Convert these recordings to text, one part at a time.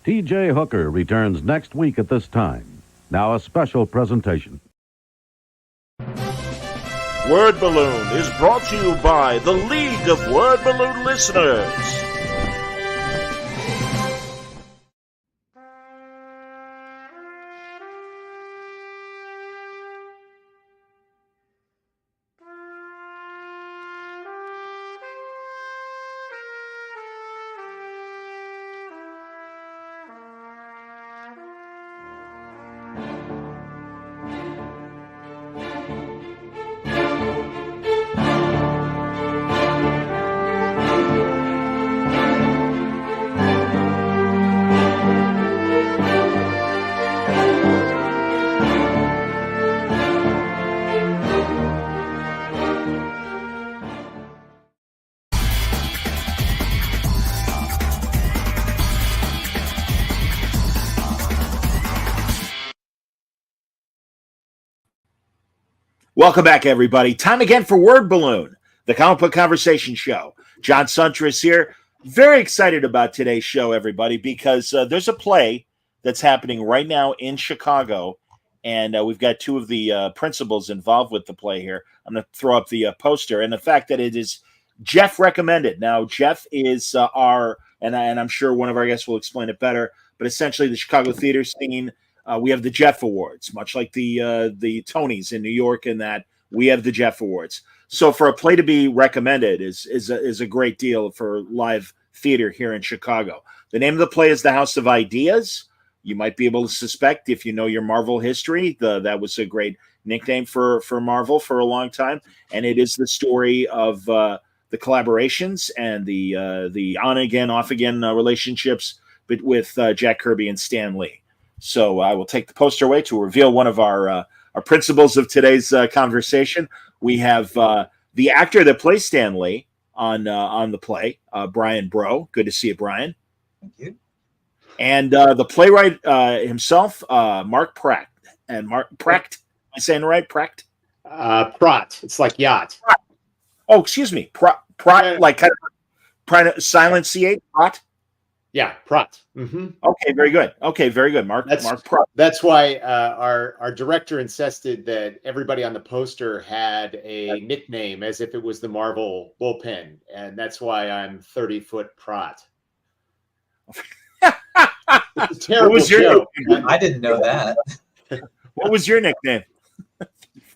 T.J. Hooker returns next week at this time. Now a special presentation. Word Balloon is brought to you by the League of Word Balloon Listeners. Welcome back, everybody. Time again for Word Balloon, the comic book conversation show. John Suntress here. Very excited about today's show, everybody, because there's a play that's happening right now in Chicago, and we've got two of the principals involved with the play here. I'm going to throw up the poster, and the fact that it is Jeff recommended. Now, Jeff is and I'm sure one of our guests will explain it better, but essentially the Chicago theater scene. We have the Jeff Awards, much like the Tonys in New York, and that we have the Jeff Awards. So for a play to be recommended is a great deal for live theater here in Chicago. The name of the play is The House of Ideas. You might be able to suspect, if you know your Marvel history, that was a great nickname for Marvel for a long time. And it is the story of the collaborations and the on-again, off-again relationships with Jack Kirby and Stan Lee. So I will take the poster away to reveal one of our principals of today's conversation. We have the actor that plays Stan Lee on the play, Brian Bro. Good to see you, Brian. Thank you. And the playwright himself, Mark Pracht. And Mark Pracht, am I saying it right? Pracht? Pracht. It's like yacht. Oh, excuse me. Pracht, like kind of silent CH, Pracht? Yeah, Pracht. Mm-hmm. Okay, very good. Mark Pracht. That's why our director insisted that everybody on the poster had a nickname as if it was the Marvel bullpen, and that's why I'm 30-foot Pracht. It's a terrible joke. I didn't know that. What was your nickname?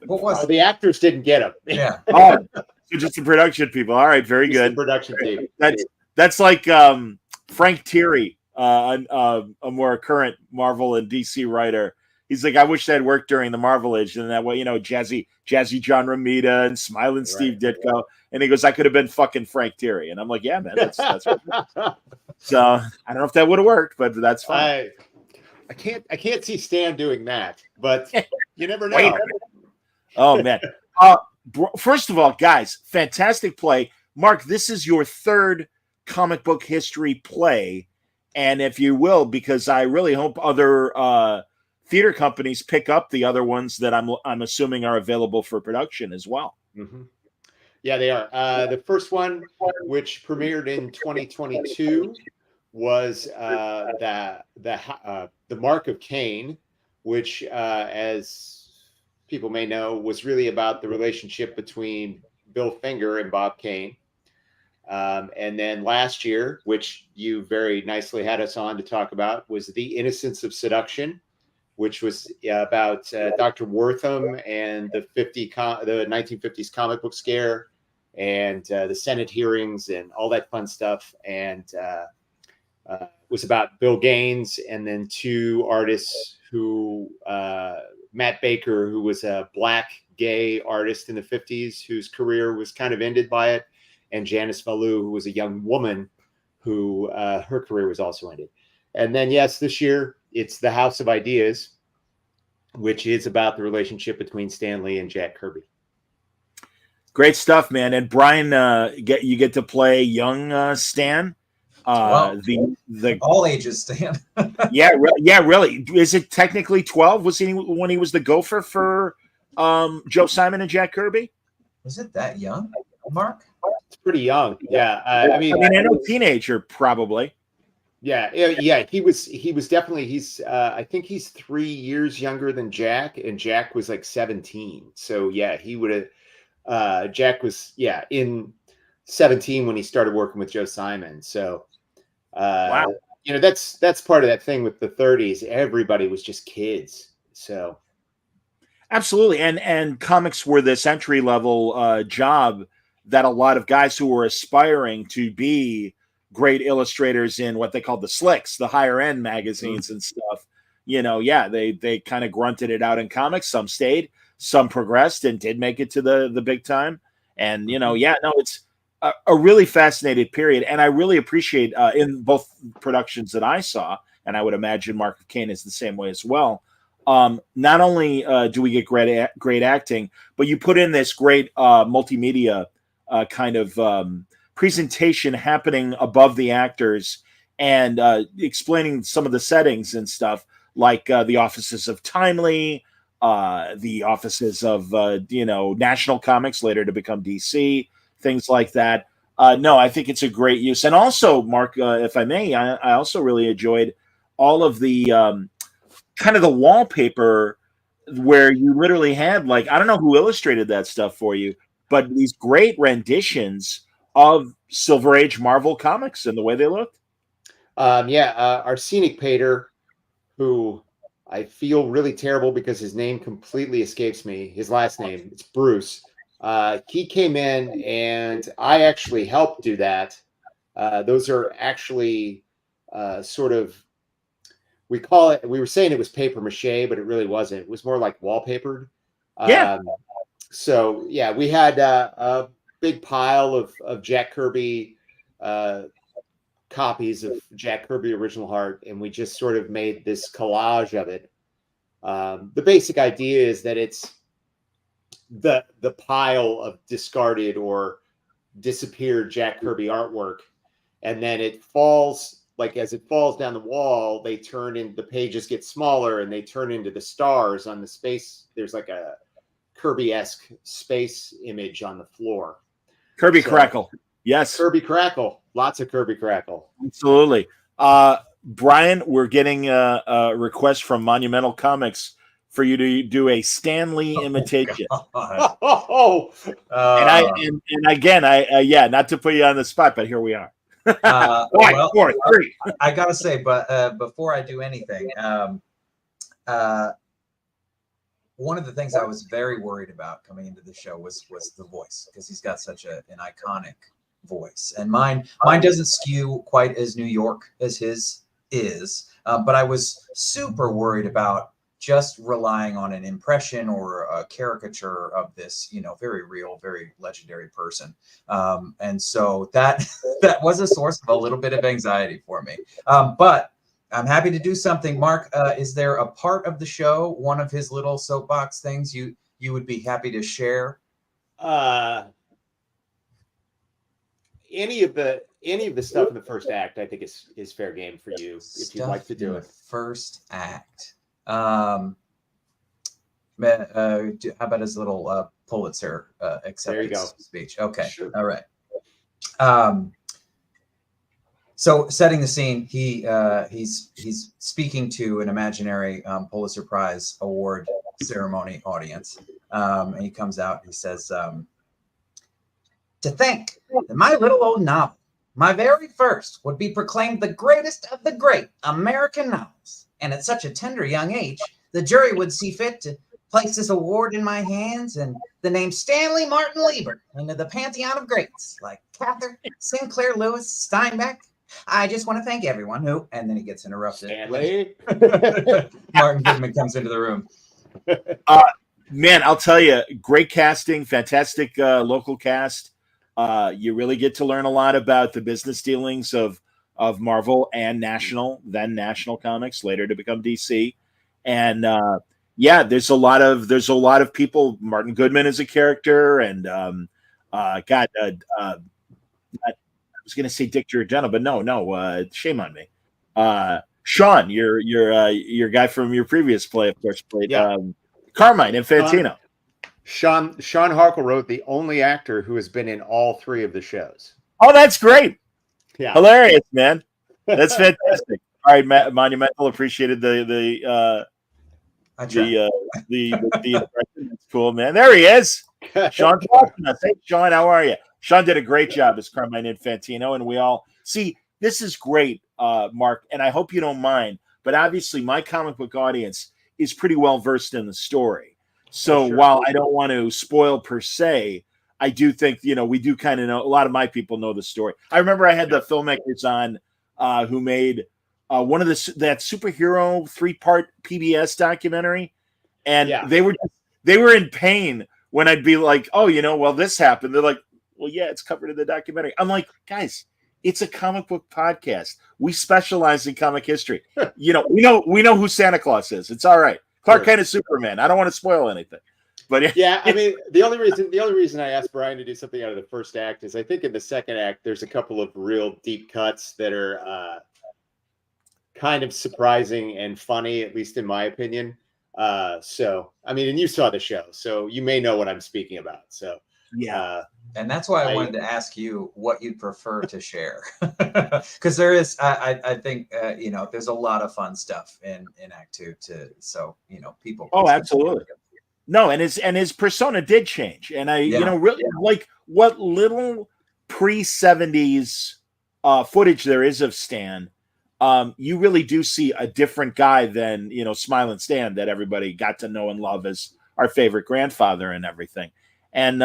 What was the actors didn't get them. Yeah. Oh, so just the production people. All right, very good. The production team. That's like Frank Thierry, a more current Marvel and DC writer. He's like, I wish that had worked during the Marvel age, and that way, jazzy John Romita and smiling Steve Ditko. And he goes, I could have been fucking Frank Thierry, and I'm like, yeah, man, that's so I don't know if that would have worked, but that's fine. I can't see Stan doing that, but you never know. Oh man. First of all, guys, fantastic play. Mark, this is your third comic book history play, and if you will, because I really hope other theater companies pick up the other ones that I'm assuming are available for production as well. Mm-hmm. Yeah, they are. The first one, which premiered in 2022, was the Mark of Cain, which, as people may know, was really about the relationship between Bill Finger and Bob Kane. And then last year, which you very nicely had us on to talk about, was The Innocence of Seduction, which was about Dr. Wortham and the 1950s comic book scare and the Senate hearings and all that fun stuff. And was about Bill Gaines and then two artists who, Matt Baker, who was a black gay artist in the 50s, whose career was kind of ended by it, and Janice Malou, who was a young woman who her career was also ended. And then, yes, this year it's The House of Ideas, which is about the relationship between Stan Lee and Jack Kirby. Great stuff, man. And Brian, you get to play young Stan. The all ages Stan. yeah, really. Is it technically 12? Was he when he was the gopher for Joe Simon and Jack Kirby? Was it that young, Mark? It's pretty young. Yeah. I mean, I know teenager probably. Yeah. He was definitely. I think he's 3 years younger than Jack, and Jack was like 17. So yeah, he would have. Jack was in 17 when he started working with Joe Simon. So Wow. that's part of that thing with the 30s. Everybody was just kids. So Absolutely. And comics were this entry level job that a lot of guys who were aspiring to be great illustrators in what they called the slicks, the higher end magazines and stuff, they kind of grunted it out in comics. Some stayed, some progressed and did make it to the big time. And, it's a really fascinating period. And I really appreciate in both productions that I saw, and I would imagine Mark of Cain is the same way as well. Not only do we get great acting, but you put in this great multimedia kind of presentation happening above the actors and explaining some of the settings and stuff, like the offices of Timely, the offices of National Comics, later to become DC, things like that. No, I think it's a great use. And also, Mark, if I may, I also really enjoyed all of the kind of the wallpaper where you literally had, like, I don't know who illustrated that stuff for you, but these great renditions of Silver Age Marvel comics and the way they looked. Our scenic painter, who I feel really terrible because his name completely escapes me. His last name, it's Bruce. He came in and I actually helped do that. Those are actually sort of, we were saying it was paper mache, but it really wasn't. It was more like wallpapered. Yeah. So yeah, we had a big pile of Jack Kirby copies of Jack Kirby Original Heart, and we just sort of made this collage of it. The basic idea is that it's the pile of discarded or disappeared Jack Kirby artwork, and then it falls, like as it falls down the wall, the pages get smaller and they turn into the stars on the space. There's like a Kirby-esque space image on the floor. Kirby Crackle. Yes. Kirby Crackle. Lots of Kirby Crackle. Absolutely. Brian, we're getting a request from Monumental Comics for you to do a Stan Lee imitation. And again, not to put you on the spot, but here we are. 5, 4, 3. I gotta say, but before I do anything, one of the things I was very worried about coming into the show was the voice, because he's got such an iconic voice, and mine doesn't skew quite as New York as his is, but I was super worried about just relying on an impression or a caricature of this, very real, very legendary person. And so that was a source of a little bit of anxiety for me. But I'm happy to do something. Mark, is there a part of the show, one of his little soapbox things you would be happy to share? Any of the stuff in the first act, I think is fair game for you if you'd like to do it. First act. How about his little Pulitzer acceptance speech? Okay, sure. All right. So setting the scene, he's speaking to an imaginary Pulitzer Prize award ceremony audience, and he comes out and he says, "To think that my little old novel, my very first, would be proclaimed the greatest of the great American novels, and at such a tender young age, the jury would see fit to place this award in my hands and the name Stanley Martin Lieber into the pantheon of greats like Cather, Sinclair Lewis, Steinbeck. I just want to thank everyone who," and then he gets interrupted. Stanley. Martin Goodman comes into the room. Man, I'll tell you, great casting, fantastic local cast. You really get to learn a lot about the business dealings of Marvel and National Comics, later to become DC. And there's a lot of people. Martin Goodman is a character, and I was going to say Dick Giordano, but no, shame on me. Sean, your guy from your previous play, of course, played Carmine Infantino. Sean Harkle wrote the only actor who has been in all 3 of the shows. Oh, that's great. Yeah. Hilarious, man. That's fantastic. All right, Monumental appreciated the impression. That's cool, man. There he is. Sean's watching us. Hey, Sean, how are you? Sean did a great job as Carmine Infantino, and we all see this is great, Mark, and I hope you don't mind, but obviously my comic book audience is pretty well versed in the story. So while I don't want to spoil per se, I do think, we do kind of know, a lot of my people know the story. I remember I had the filmmakers on who made one of that superhero 3-part PBS documentary, and they were in pain when I'd be like, oh, well, this happened. They're like, well, yeah, it's covered in the documentary. I'm like, guys, it's a comic book podcast. We specialize in comic history. We know who Santa Claus is. It's all right. Clark Kent is Superman. I don't want to spoil anything. But yeah, I mean, the only reason I asked Brian to do something out of the first act is I think in the second act there's a couple of real deep cuts that are kind of surprising and funny, at least in my opinion. So I mean, and you saw the show, so you may know what I'm speaking about. So yeah, and that's why I wanted to ask you what you'd prefer to share, because there is, I think, there's a lot of fun stuff in Act 2 so people. Oh, absolutely. No, and his persona did change, and really like what little pre-70s footage there is of Stan. You really do see a different guy than Smiling Stan that everybody got to know and love as our favorite grandfather and everything. And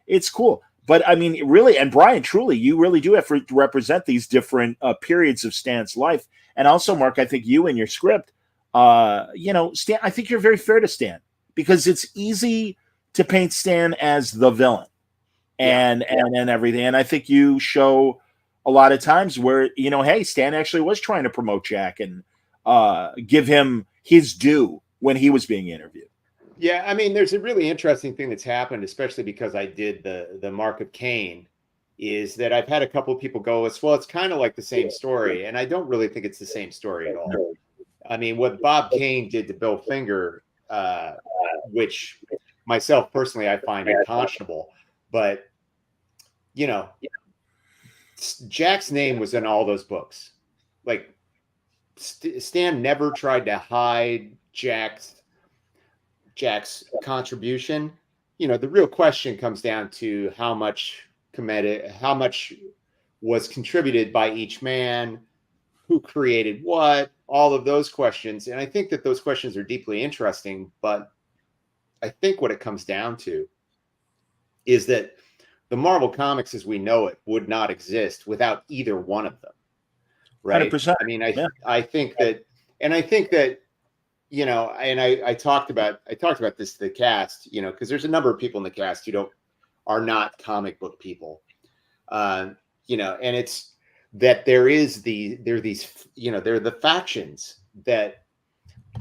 it's cool. But I mean, really, and Brian, truly, you really do have to represent these different periods of Stan's life. And also, Mark, I think you in your script. Stan, I think you're very fair to Stan because it's easy to paint Stan as the villain and everything. And I think you show a lot of times where, hey, Stan actually was trying to promote Jack and give him his due when he was being interviewed. Yeah, I mean, there's a really interesting thing that's happened, especially because I did the Mark of Cain, is that I've had a couple of people go, it's kind of like the same story. And I don't really think it's the same story at all. I mean, what Bob Kane did to Bill Finger, which myself personally I find unconscionable, but Jack's name was in all those books. Like Stan never tried to hide Jack's contribution. The real question comes down to how much was contributed by each man, who created what, all of those questions. And I think that those questions are deeply interesting, but I think what it comes down to is that the Marvel Comics as we know it would not exist without either one of them. Right. 100%. I mean, I think that, and I talked about this to the cast, because there's a number of people in the cast who are not comic book people. And it's that there are the factions that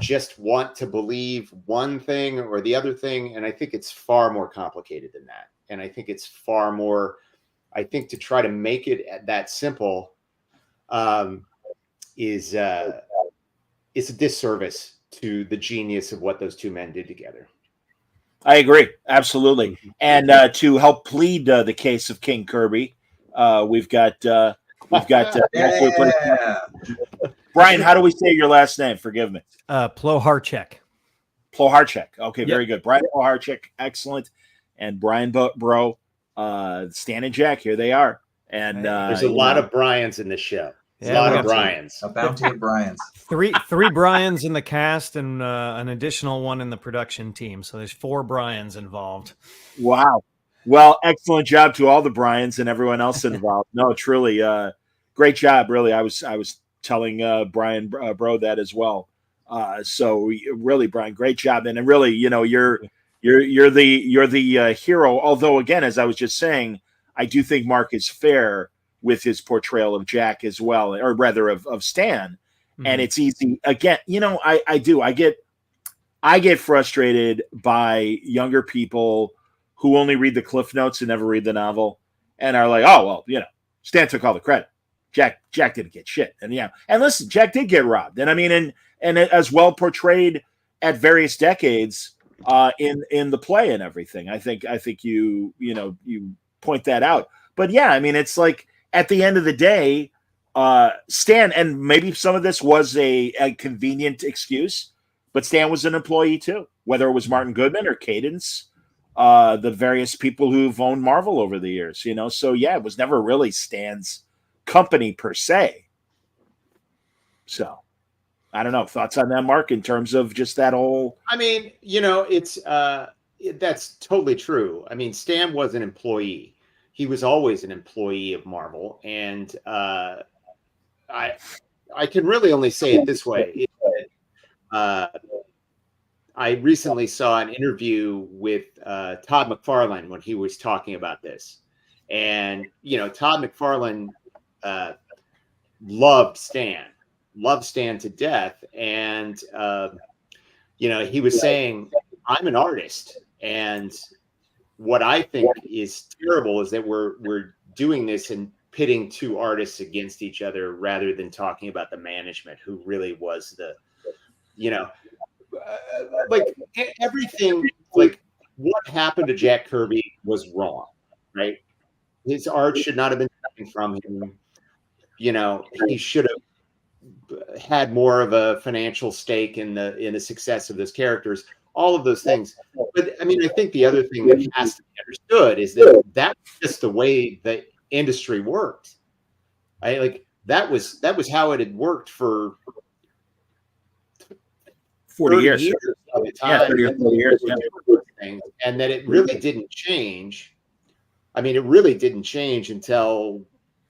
just want to believe one thing or the other thing. And I think it's far more complicated than that. And I think it's far more, to try to make it that simple is a disservice to the genius of what those two men did together. I agree. Absolutely. And to help plead the case of King Kirby, we've got Brian, how do we say your last name? Forgive me. Ploharchek. Ploharchek. Okay, very good. Brian Ploharchek, excellent. And Brian Bro, Stan and Jack, here they are. And there's a lot of Brians in this show. A lot of Brians. A bounty of Brians. Three Brians in the cast and an additional one in the production team. So there's 4 Brians involved. Wow. Well, excellent job to all the Brians and everyone else involved. No, truly, great job. Really, I was telling Brian Bro that as well. So really, Brian, great job. And really, you're the hero. Although, again, as I was just saying, I do think Mark is fair with his portrayal of Jack as well, or rather of Stan. Mm-hmm. And it's easy. Again, I get frustrated by younger people who only read the Cliff Notes and never read the novel and are like, oh, well, Stan took all the credit. Jack didn't get shit. And and listen, Jack did get robbed. And I mean, and as well portrayed at various decades in the play and everything. I think you point that out. But yeah, I mean, it's like at the end of the day, Stan, and maybe some of this was a convenient excuse, but Stan was an employee too, whether it was Martin Goodman or Cadence, the various people who've owned Marvel over the years, you know. So yeah, it was never really Stan's company per se. So I don't know. Thoughts on that, Mark, in terms of just that whole. I mean, it's that's totally true. I mean, Stan was an employee. He was always an employee of Marvel, and I can really only say it this way. I recently saw an interview with Todd McFarlane when he was talking about this, and Todd McFarlane loved Stan to death, and he was saying, "I'm an artist, and what I think is terrible is that we're doing this and pitting two artists against each other rather than talking about the management, who really was the, like everything, like what happened to Jack Kirby was wrong, right? His art should not have been taken from him. He should have had more of a financial stake in the success of those characters, all of those things. But I mean, I think the other thing that has to be understood is that that's just the way the industry worked. That was how it had worked for 40 years. Of the time. Yeah, 30 or 40 years. Yeah. And that it really didn't change. I mean, it really didn't change until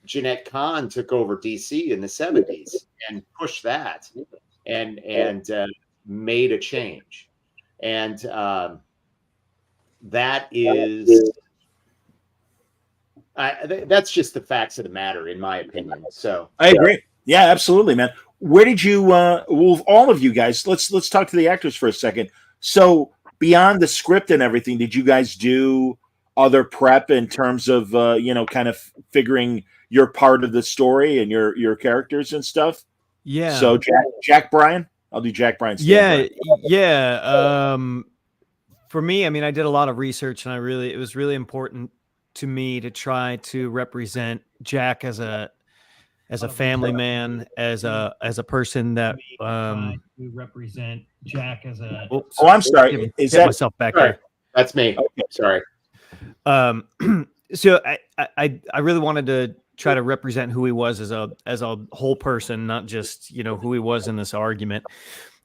Jeanette Kahn took over DC in the 70s and pushed that and made a change. And that is that's just the facts of the matter, in my opinion. So I agree. Yeah, absolutely, man. Where did you well, all of you guys, let's talk to the actors for a second. So beyond the script and everything, did you guys do other prep in terms of kind of figuring your part of the story and your characters and stuff? Yeah. So Jack Bryan, I'll do Jack Bryan. Yeah. For me, I mean, I did a lot of research, and it was really important to me to try to represent Jack as a family man, as a person that represent Jack as a. Oops, I'm sorry. Is that myself back sorry. there? That's me. Okay. Sorry. So I really wanted to try to represent who he was as a whole person, not just who he was in this argument.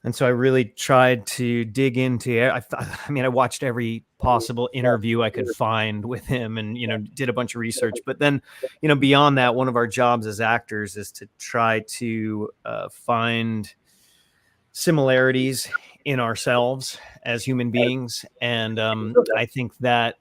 And so I really tried to dig into it. I watched every possible interview I could find with him, and did a bunch of research. But then beyond that, one of our jobs as actors is to try to find similarities in ourselves as human beings. And I think that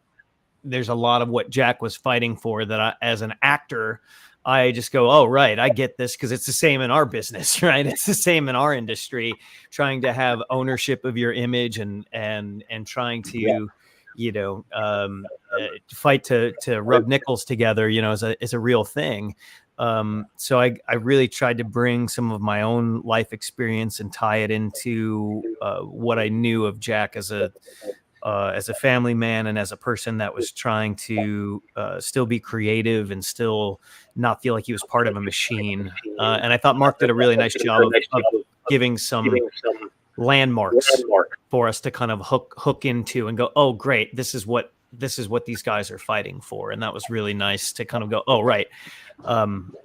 there's a lot of what Jack was fighting for that as an actor, I just go, oh, right, I get this, because it's the same in our business, right? It's the same in our industry, trying to have ownership of your image and trying to, fight to rub nickels together, is a real thing. So I really tried to bring some of my own life experience and tie it into what I knew of Jack as a family man and as a person that was trying to still be creative and still not feel like he was part of a machine. And I thought Mark did a really nice job of giving some landmarks for us to kind of hook into and go, oh, great, this is what these guys are fighting for. And that was really nice to kind of go, oh, right.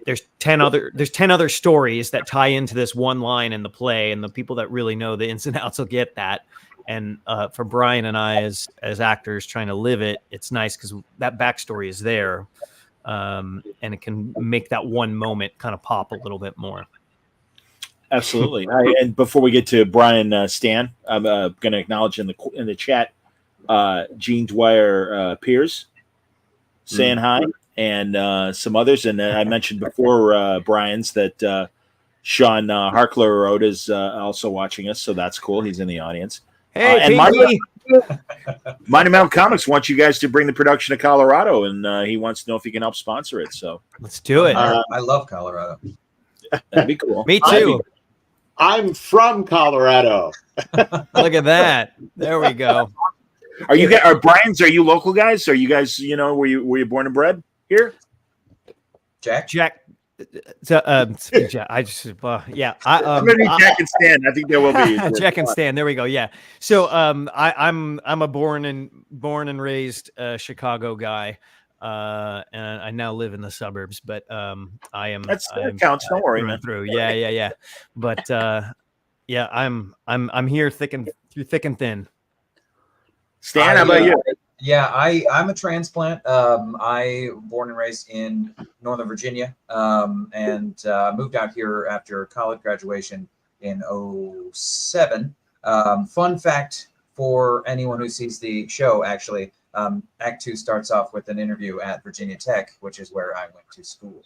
There's 10 other stories that tie into this one line in the play, and the people that really know the ins and outs will get that. And for Brian and I as actors trying to live it, it's nice because that backstory is there, and it can make that one moment kind of pop a little bit more. Absolutely. And before we get to Brian, Stan, I'm going to acknowledge in the chat, Gene Dwyer Piers saying hi, and some others. And I mentioned before, Brian's, that Sean Harkler is also watching us, so that's cool. He's in the audience. Hey, and Mighty Mountain Comics wants you guys to bring the production to Colorado, and he wants to know if he can help sponsor it. So let's do it. I love Colorado. That'd be cool. Me too. I'm from Colorado. Look at that. There we go. Are you guys? Are you local guys? Are you guys? Were you born and bred here? Jack. So, I just, yeah, I'm gonna need Jack and Stan. I think there will be Jack and Stan. There we go. Yeah. So, I'm a born and raised Chicago guy, and I now live in the suburbs. But that counts. Don't worry, through man. and through. Yeah. But yeah, I'm here through thick and thin. Stan, how about you? Yeah, I'm a transplant. I born and raised in Northern Virginia, and moved out here after college graduation in 07. Fun fact for anyone who sees the show, actually, Act 2 starts off with an interview at Virginia Tech, which is where I went to school.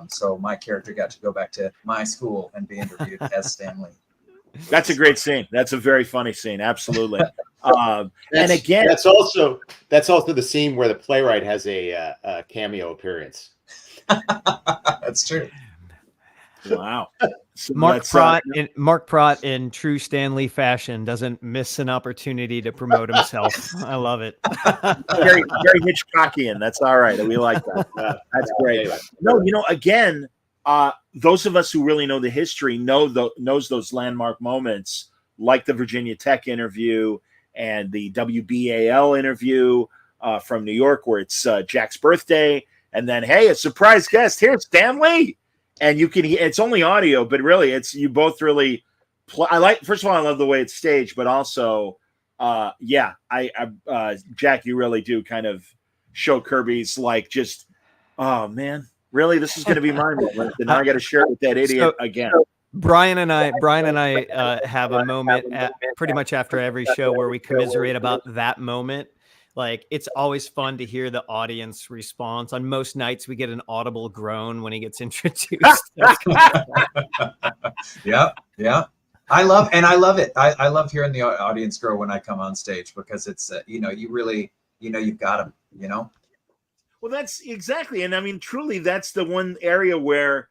So my character got to go back to my school and be interviewed as Stan Lee. That's a great scene. That's a very funny scene. Absolutely. And again, that's also the scene where the playwright has a cameo appearance. That's true. Wow. So Mark Pracht in true Stan Lee fashion doesn't miss an opportunity to promote himself. I love it. very, very Hitchcockian. That's all right. We like that. That's great. No, again, those of us who really know the history knows those landmark moments, like the Virginia Tech interview and the WBAL interview from New York, where it's Jack's birthday, and then hey, a surprise guest here, Stan Lee, and you can. It's only audio, but really, it's you both really. First of all, I love the way it's staged, but also, Jack, you really do kind of show Kirby's just, oh man. Really, this is going to be my moment, and now I got to share it with that idiot again. Brian and I have a moment pretty much after every show where we commiserate about that moment. Like, it's always fun to hear the audience response. On most nights, we get an audible groan when he gets introduced. Yeah. I love it. I love hearing the audience grow when I come on stage, because it's you really you've got them. Well, that's exactly. And I mean, truly, that's the one area where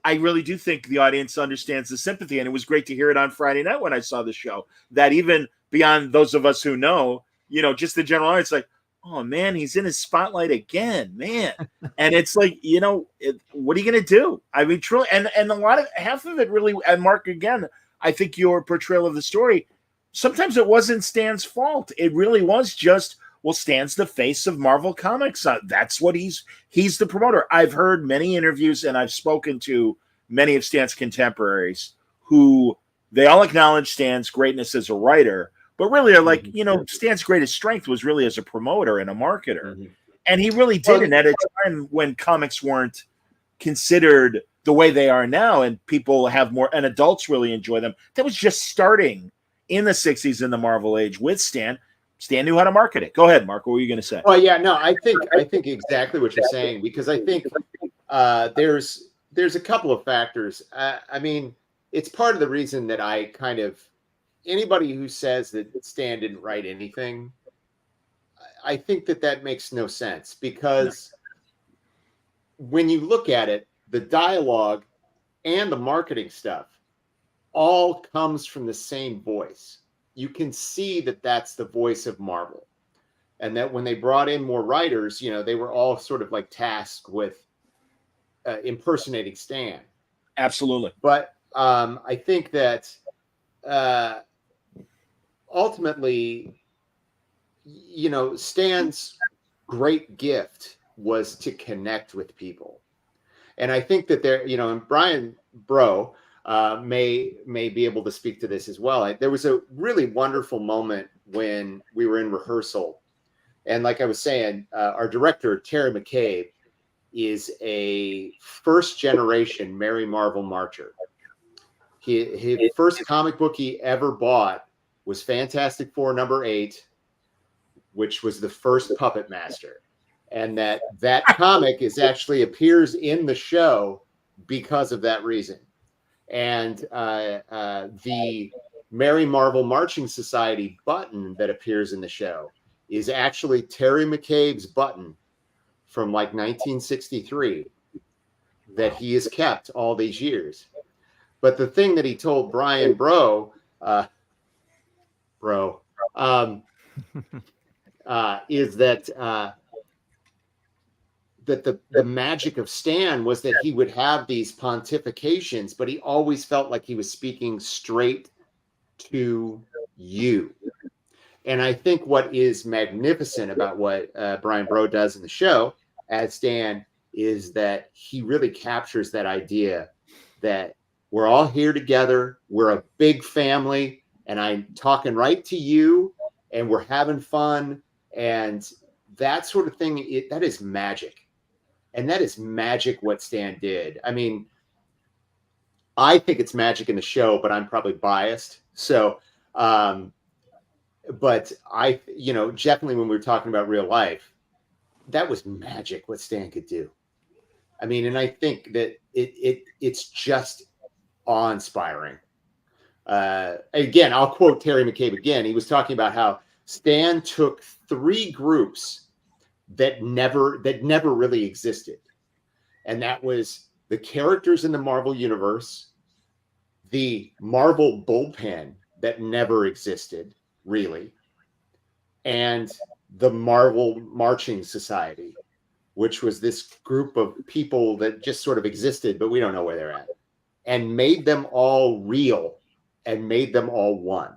I really do think the audience understands the sympathy. And it was great to hear it on Friday night when I saw the show, that even beyond those of us who know, just the general audience, like, oh man, he's in his spotlight again, man. And it's like, what are you going to do? I mean, truly. And half of it really, and Mark, again, I think your portrayal of the story, sometimes it wasn't Stan's fault. It really was just, well, Stan's the face of Marvel Comics. That's what he's the promoter. I've heard many interviews, and I've spoken to many of Stan's contemporaries who they all acknowledge Stan's greatness as a writer, but really are like, Stan's greatest strength was really as a promoter and a marketer. Mm-hmm. And he really did. And at a time when comics weren't considered the way they are now, and people have more, and adults really enjoy them, that was just starting in the 60s in the Marvel age with Stan. Stan knew how to market it. Go ahead, Mark. What were you going to say? Well, yeah, no, I think exactly what you're saying, because I think there's a couple of factors. I mean, it's part of the reason that I kind of, anybody who says that Stan didn't write anything, I think that makes no sense, because when you look at it, the dialogue and the marketing stuff all comes from the same voice. You can see that that's the voice of Marvel, and that when they brought in more writers, they were all sort of like tasked with impersonating Stan. Absolutely. But I think that ultimately, Stan's great gift was to connect with people. And I think that and Brian Bro may be able to speak to this as well. There was a really wonderful moment when we were in rehearsal. And like I was saying, our director, Terry McCabe, is a first-generation Mary Marvel Marcher. His first comic book he ever bought was Fantastic Four #8, which was the first Puppet Master. And that comic appears in the show because of that reason. And the Mary Marvel Marching Society button that appears in the show is actually Terry McCabe's button from 1963 that he has kept all these years. But the thing that he told Brian Bro is that that the magic of Stan was that he would have these pontifications, but he always felt like he was speaking straight to you. And I think what is magnificent about what Brian Bro does in the show as Stan is that he really captures that idea that we're all here together, we're a big family, and I'm talking right to you, and we're having fun, and that sort of thing, that is magic. And that is magic what Stan did. I mean, I think it's magic in the show, but I'm probably biased. So, but I, definitely when we were talking about real life, that was magic what Stan could do. I mean, and I think that it's just awe-inspiring. Again, I'll quote Terry McCabe again. He was talking about how Stan took 3 groups that never really existed. And that was the characters in the Marvel universe, the Marvel bullpen that never existed, really, and the Marvel Marching Society, which was this group of people that just sort of existed, but we don't know where they're at, and made them all real and made them all one.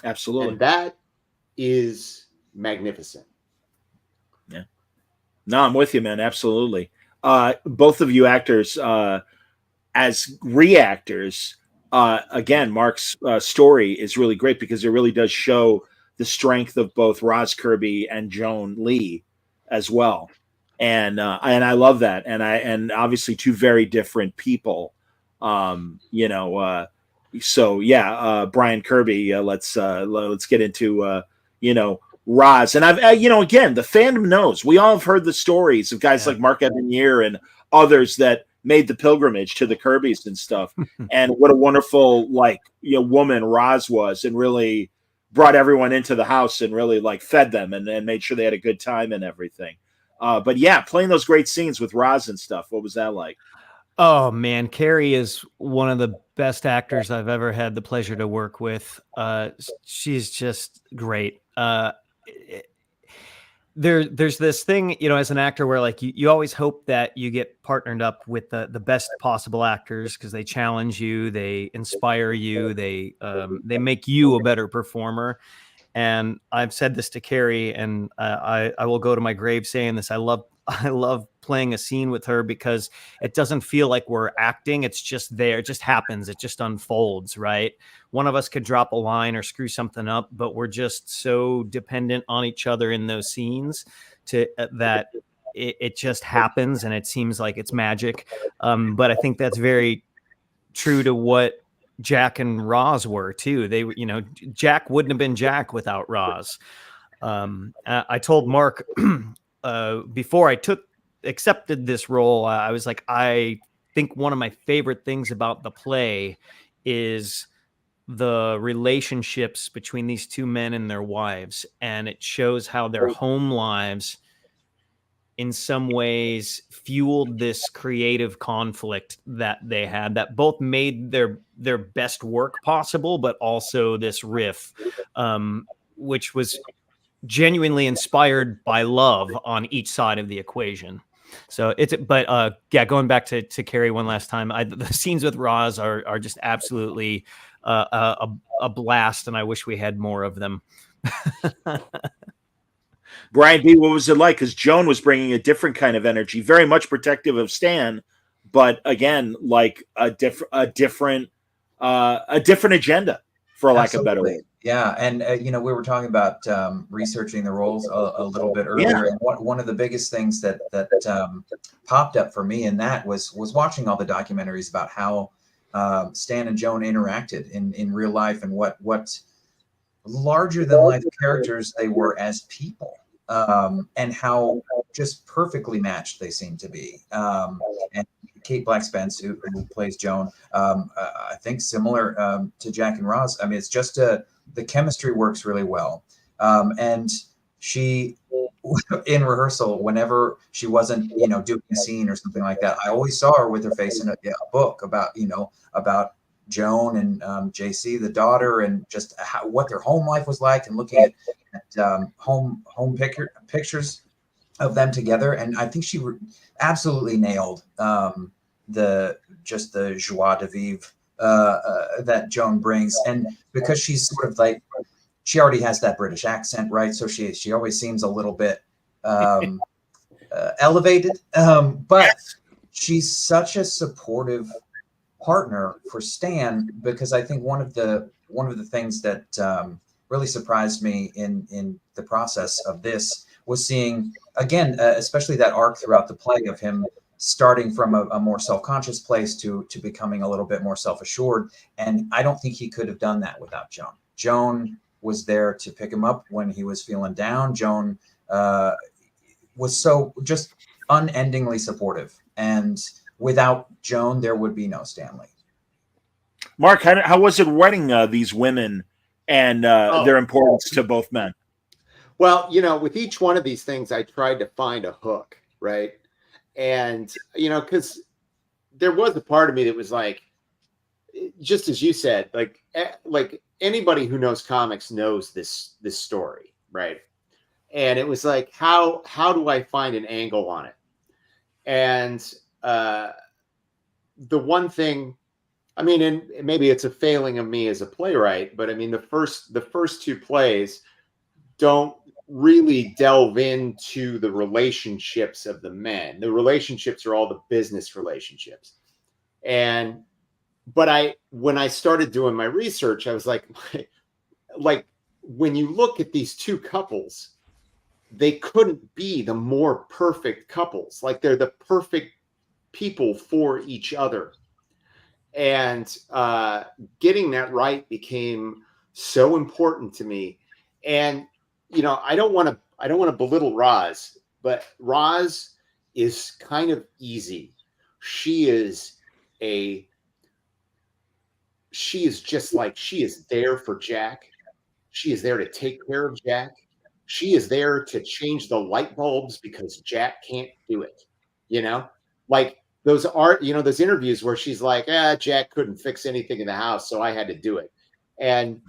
Absolutely. And that is magnificent. Yeah. No, I'm with you, man. Absolutely. Both of you actors, as reactors, again, Mark's story is really great because it really does show the strength of both Roz Kirby and Joan Lee as well. And I love that. And obviously 2 very different people, so yeah, Brian Kirby, let's get into, Roz. And I've, again, the fandom knows. We all have heard the stories of guys like Mark Evanier and others that made the pilgrimage to the Kirbys and stuff. And what a wonderful, woman Roz was, and really brought everyone into the house and really fed them and made sure they had a good time and everything. But yeah, playing those great scenes with Roz and stuff. What was that like? Oh man, Carrie is one of the best actors I've ever had the pleasure to work with. She's just great. There's this thing, as an actor where you always hope that you get partnered up with the best possible actors because they challenge you, they inspire you, they make you a better performer. And I've said this to Carrie, and I will go to my grave saying this. I love playing a scene with her because it doesn't feel like we're acting. It's just there. It just happens. It just unfolds, right? One of us could drop a line or screw something up, but we're just so dependent on each other in those scenes that it just happens, and it seems like it's magic. But I think that's very true to what Jack and Roz were too. They, Jack wouldn't have been Jack without Roz. I told Mark before I accepted this role, I was like, I think one of my favorite things about the play is the relationships between these 2 men and their wives, and it shows how their home lives in some ways fueled this creative conflict that they had that both made their best work possible, but also this riff, which was genuinely inspired by love on each side of the equation. So going back to Carrie one last time, the scenes with Roz are just absolutely a blast, and I wish we had more of them. Brian B., what was it like? Because Joan was bringing a different kind of energy, very much protective of Stan, but again, a different agenda, for lack of a better word. Yeah, and we were talking about researching the roles a little bit earlier, and one of the biggest things that popped up for me in that was watching all the documentaries about how Stan and Joan interacted in real life, and what larger than life characters they were as people. And how just perfectly matched they seem to be. And Kate Black Spence, who plays Joan, I think similar to Jack and Roz. I mean, it's just the chemistry works really well. And she, in rehearsal, whenever she wasn't, doing a scene or something like that, I always saw her with her face in a book about Joan and JC, the daughter, and just what their home life was like, and looking at home pictures of them together, and I think she absolutely nailed the joie de vivre that Joan brings, and because she's sort of like, she already has that British accent, right? So she always seems a little bit elevated, but she's such a supportive partner for Stan, because I think one of the things that really surprised me in the process of this was seeing again, especially that arc throughout the play of him starting from a more self-conscious place to becoming a little bit more self-assured. And I don't think he could have done that without Joan. Joan was there to pick him up when he was feeling down. Joan was so just unendingly supportive, and without Joan, there would be no Stanley. Mark, how was it writing these women and their importance to both men? Well, with each one of these things, I tried to find a hook, right? And, because there was a part of me that was like, just as you said, like anybody who knows comics knows this story, right? And it was like, how do I find an angle on it? And the one thing, I mean, and maybe it's a failing of me as a playwright, but I mean, the first two plays don't really delve into the relationships of the men. The relationships are all the business relationships. But when I started doing my research, I was like, when you look at these two couples, they couldn't be the more perfect couples. Like, they're the perfect people for each other. And getting that right became so important to me. And I don't want to belittle Roz, but Roz is kind of easy. She is just like, she is there for Jack. She is there to take care of Jack. She is there to change the light bulbs because Jack can't do it. Like those interviews where she's like, Jack couldn't fix anything in the house, so I had to do it. And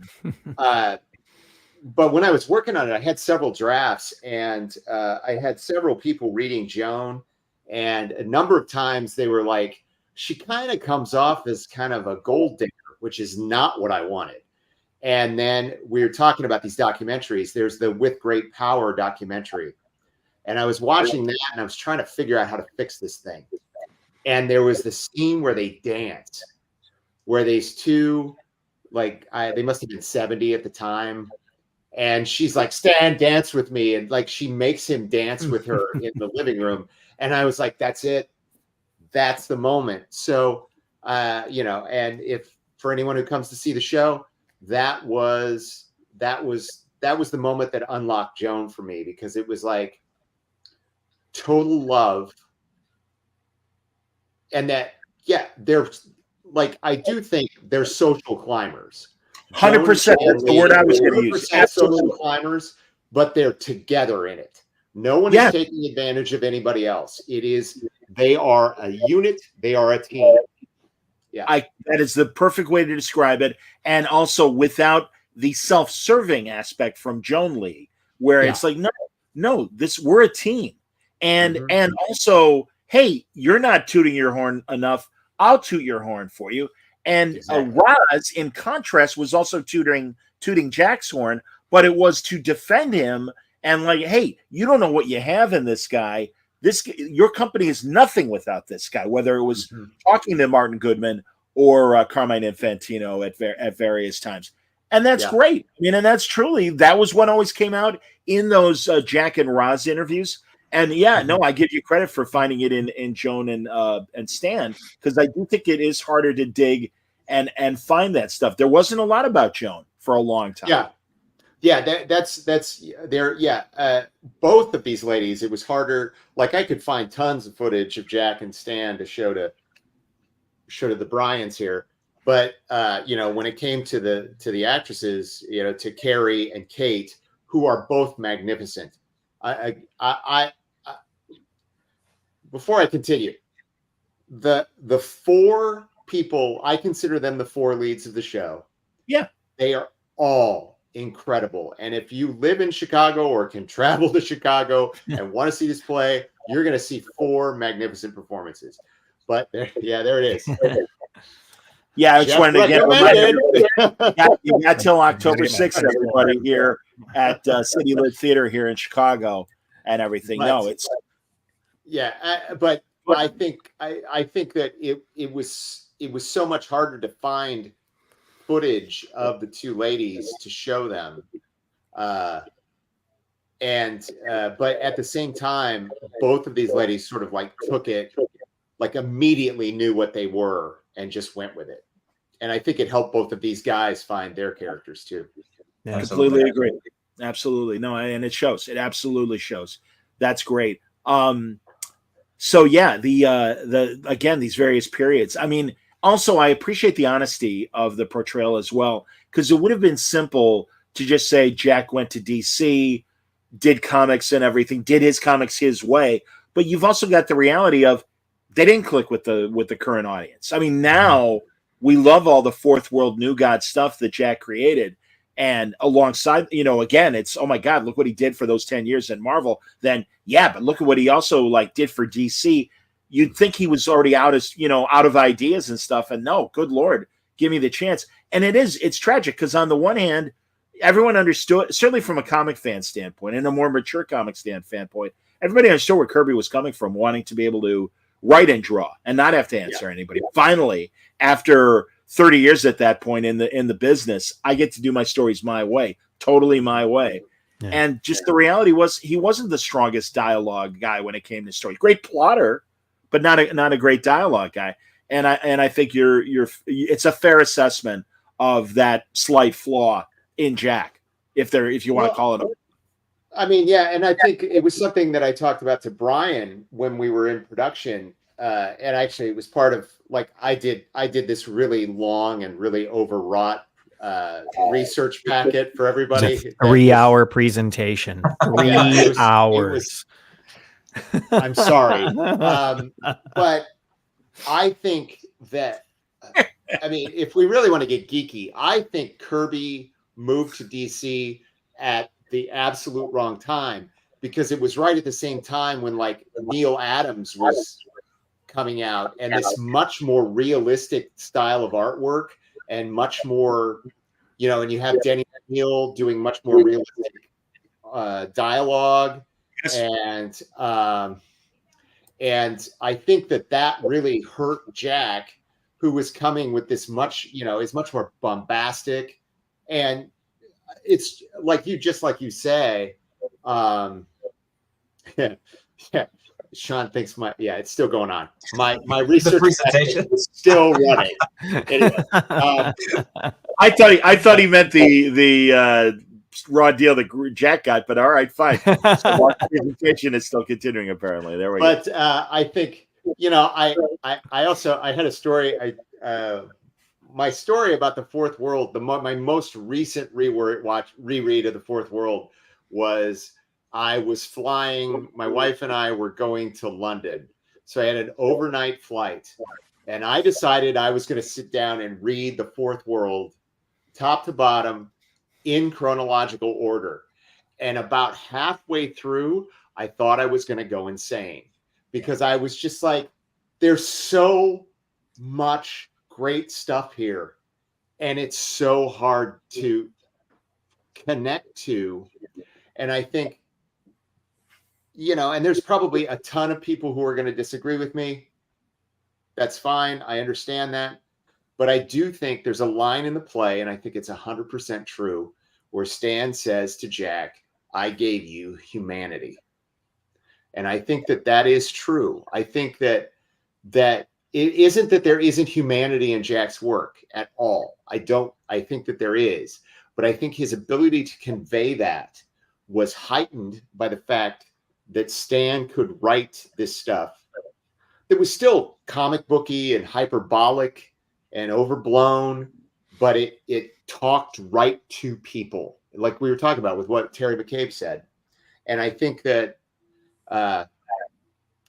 but when I was working on it, I had several drafts, and I had several people reading Joan, and a number of times they were like, she kind of comes off as kind of a gold digger, which is not what I wanted. And then we were talking about these documentaries. There's the With Great Power documentary. And I was watching that, and I was trying to figure out how to fix this thing. And there was the scene where they dance, where these two, they must have been 70 at the time. And she's like, Stan, dance with me. And like, she makes him dance with her in the living room. And I was like, that's it. That's the moment. So, and if for anyone who comes to see the show, that was the moment that unlocked Joan for me, because it was like total love. And that, they're like, I do think they're social climbers. 100%. That's the word I was going to use. Social climbers, but they're together in it. No one is taking advantage of anybody else. They are a unit. They are a team. Yeah, that is the perfect way to describe it. And also without the self-serving aspect from Joan Lee, where it's like, no, we're a team. And and also, hey, you're not tooting your horn enough. I'll toot your horn for you. And Roz, in contrast, was also tooting Jack's horn, but it was to defend him and like, hey, you don't know what you have in this guy. Your company is nothing without this guy, whether it was talking to Martin Goodman or Carmine Infantino at various times. And that's great. I mean, and that was what always came out in those Jack and Roz interviews. And I give you credit for finding it in Joan and Stan, because I do think it is harder to dig and find that stuff. There wasn't a lot about Joan for a long time. That's there. Both of these ladies, it was harder. Like, I could find tons of footage of Jack and Stan to show to the Bryans here, but when it came to the actresses, to Carrie and Kate, who are both magnificent. I before I continue, the four people, I consider them the four leads of the show. Yeah, they are all incredible. And if you live in Chicago or can travel to Chicago and want to see this play, you're going to see 4 magnificent performances. But there it is. Yeah, I just wanted to get reminded. You got till October 6th, everybody, here at City Lit Theater here in Chicago and everything. No, it's but I think that it was so much harder to find footage of the 2 ladies to show them, but at the same time, both of these ladies sort of like took it, like immediately knew what they were and just went with it. And I think it helped both of these guys find their characters too. Yeah, completely agree. Absolutely. No, and it shows. It absolutely shows. That's great. So yeah, the again, these various periods. I mean, also I appreciate the honesty of the portrayal as well, because it would have been simple to just say Jack went to DC, did comics and everything, did his comics his way. But you've also got the reality of they didn't click with the current audience. I mean, now we love all the Fourth World New God stuff that Jack created. And alongside, again, it's, oh my God, look what he did for those 10 years in Marvel. Then, yeah, but look at what he also did for DC. You'd think he was already out of ideas and stuff. And no, good Lord, give me the chance. And it's tragic because on the one hand, everyone understood, certainly from a comic fan standpoint and a more mature comic standpoint, everybody understood where Kirby was coming from, wanting to be able to write and draw and not have to answer anybody. Finally, after 30 years at that point in the business, I get to do my stories my way, totally my way. Yeah. And just the reality was he wasn't the strongest dialogue guy when it came to stories. Great plotter, but not a great dialogue guy. And I think it's a fair assessment of that slight flaw in Jack, if you want to call it. I mean, yeah, and I think it was something that I talked about to Brian when we were in production. And actually, it was part of I did this really long and really overwrought research packet for everybody. 3-hour presentation. 3 hours. I'm sorry, but I think that I mean, if we really want to get geeky, I think Kirby moved to DC at the absolute wrong time, because it was right at the same time when Neil Adams was coming out, and this much more realistic style of artwork and much more, and you have Denny Neal doing much more realistic dialogue. Yes. And I think that really hurt Jack, who was coming with this much, is much more bombastic. And it's like you say, yeah. Sean thinks it's still going on. My research presentation is still running. Anyway, I thought he meant the raw deal that Jack got, but all right, fine. So our presentation is still continuing apparently. There we go. But I think I had a story. My story about the Fourth World. My most recent reread of the Fourth World was, I was flying, my wife and I were going to London. So I had an overnight flight, and I decided I was going to sit down and read the Fourth World top to bottom in chronological order. And about halfway through, I thought I was going to go insane, because I was just like, there's so much great stuff here, and it's so hard to connect to. And I think, and there's probably a ton of people who are going to disagree with me. That's fine. I understand that. But I do think there's a line in the play, and I think it's 100% true, where Stan says to Jack, I gave you humanity. And I think that is true. I think that it isn't that there isn't humanity in Jack's work at all. I think that there is. But I think his ability to convey that was heightened by the fact that Stan could write this stuff that was still comic booky and hyperbolic and overblown, but it talked right to people, like we were talking about with what Terry McCabe said. And I think that, and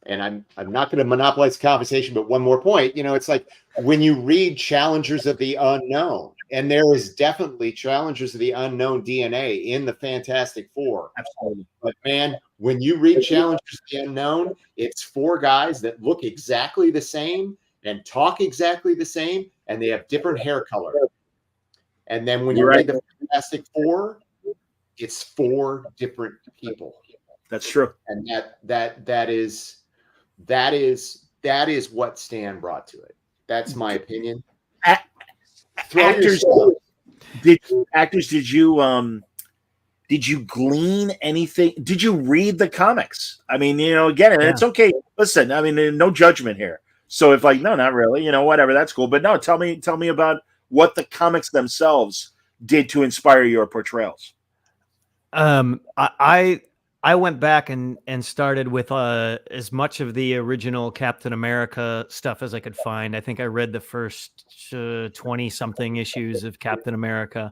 I'm not going to monopolize the conversation, but one more point, it's like when you read Challengers of the Unknown, And there is definitely Challengers of the Unknown DNA in the Fantastic Four. Absolutely. But man, when you read Challengers of the Unknown, it's 4 guys that look exactly the same and talk exactly the same, and they have different hair color. And then when you read the Fantastic Four, it's 4 different people. That's true. And that is what Stan brought to it. That's my opinion. Actors, did you glean anything? Did you read the comics? I mean, again, and it's okay. Listen, I mean, no judgment here. So if no, not really, whatever, that's cool. But no, tell me about what the comics themselves did to inspire your portrayals. I went back and started with as much of the original Captain America stuff as I could find. I think I read the first 20-something issues of Captain America.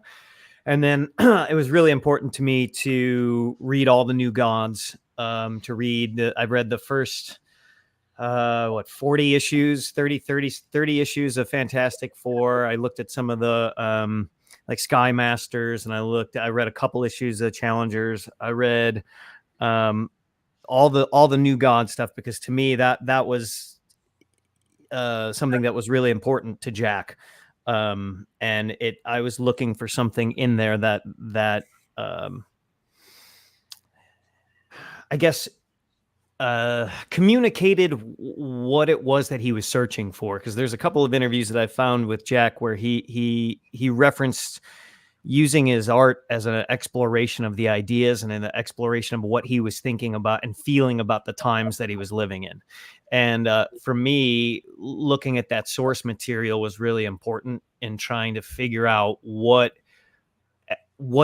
And then it was really important to me to read all the New Gods, I've read the first, 40 issues, 30 issues of Fantastic Four. I looked at some of the like Sky Masters, and I read a couple issues of Challengers. I read all the New God stuff, because to me that was something that was really important to Jack. And I was looking for something in there that I guess communicated what it was that he was searching for. Because there's a couple of interviews that I found with Jack where he referenced using his art as an exploration of the ideas and an exploration of what he was thinking about and feeling about the times that he was living in. And for me, looking at that source material was really important in trying to figure out what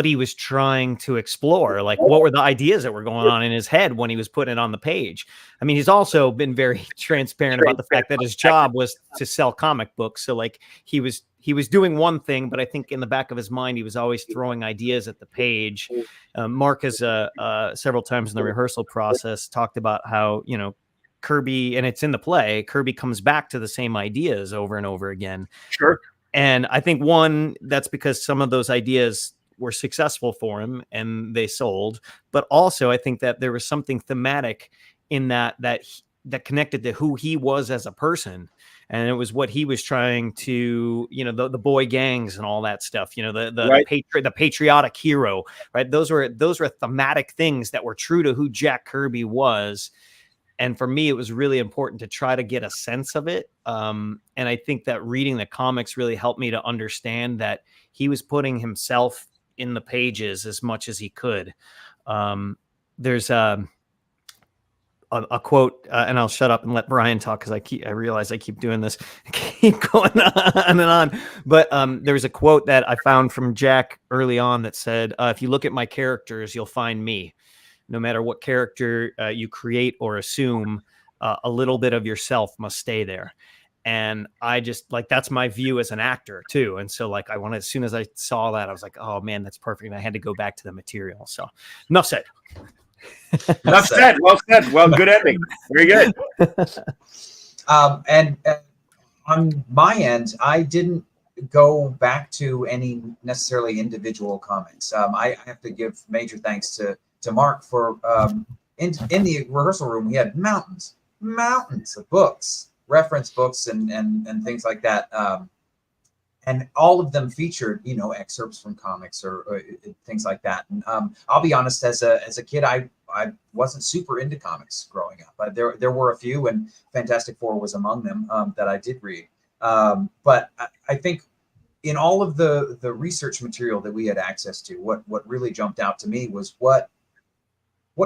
he was trying to explore. Like, what were the ideas that were going on in his head when he was putting it on the page? I mean, he's also been very transparent about the fact that his job was to sell comic books. So like he was doing one thing, but I think in the back of his mind, he was always throwing ideas at the page. Mark has several times in the rehearsal process talked about how, Kirby, and it's in the play, Kirby comes back to the same ideas over and over again. Sure. And I think that's because some of those ideas were successful for him and they sold, but also I think that there was something thematic in that connected to who he was as a person. And it was what he was trying to, the boy gangs and all that stuff, the patriotic hero, right? Those were thematic things that were true to who Jack Kirby was. And for me, it was really important to try to get a sense of it. And I think that reading the comics really helped me to understand that he was putting himself in the pages as much as he could. There's a quote, and I'll shut up and let Brian talk because I realize I keep doing this, keep going on and on. But there's a quote that I found from Jack early on that said, "If you look at my characters, you'll find me. No matter what character you create or assume, a little bit of yourself must stay there." And I just that's my view as an actor too. And so as soon as I saw that, I was like, oh man, that's perfect. And I had to go back to the material. So enough said. Enough said. Well said. Well, good ending. Very good. And on my end, I didn't go back to any necessarily individual comics. I have to give major thanks to Mark for in the rehearsal room, we had mountains of books, reference books and things like that. And all of them featured, excerpts from comics or things like that. And I'll be honest, as a kid, I wasn't super into comics growing up. There were a few, and Fantastic Four was among them that I did read. But I think in all of the research material that we had access to, what really jumped out to me was what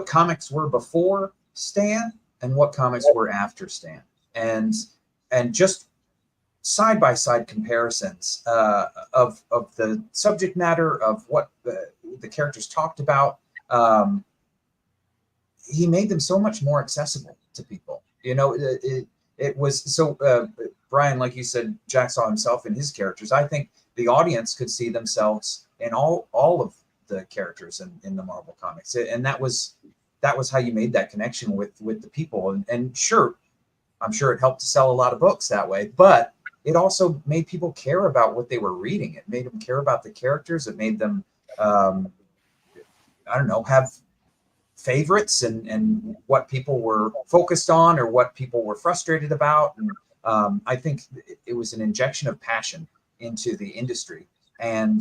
comics were before Stan and what comics were after Stan, and just side-by-side comparisons of the subject matter of what the characters talked about. He made them so much more accessible to people. It was so, Brian, like you said, Jack saw himself in his characters. I think the audience could see themselves in all of the characters in the Marvel comics. And that was how you made that connection with the people. And sure, I'm sure it helped to sell a lot of books that way, but it also made people care about what they were reading. It made them care about the characters. It made them, I don't know, have favorites and what people were focused on or what people were frustrated about. And I think it was an injection of passion into the industry, and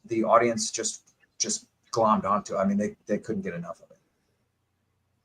the audience just glommed onto it. I mean, they couldn't get enough of it.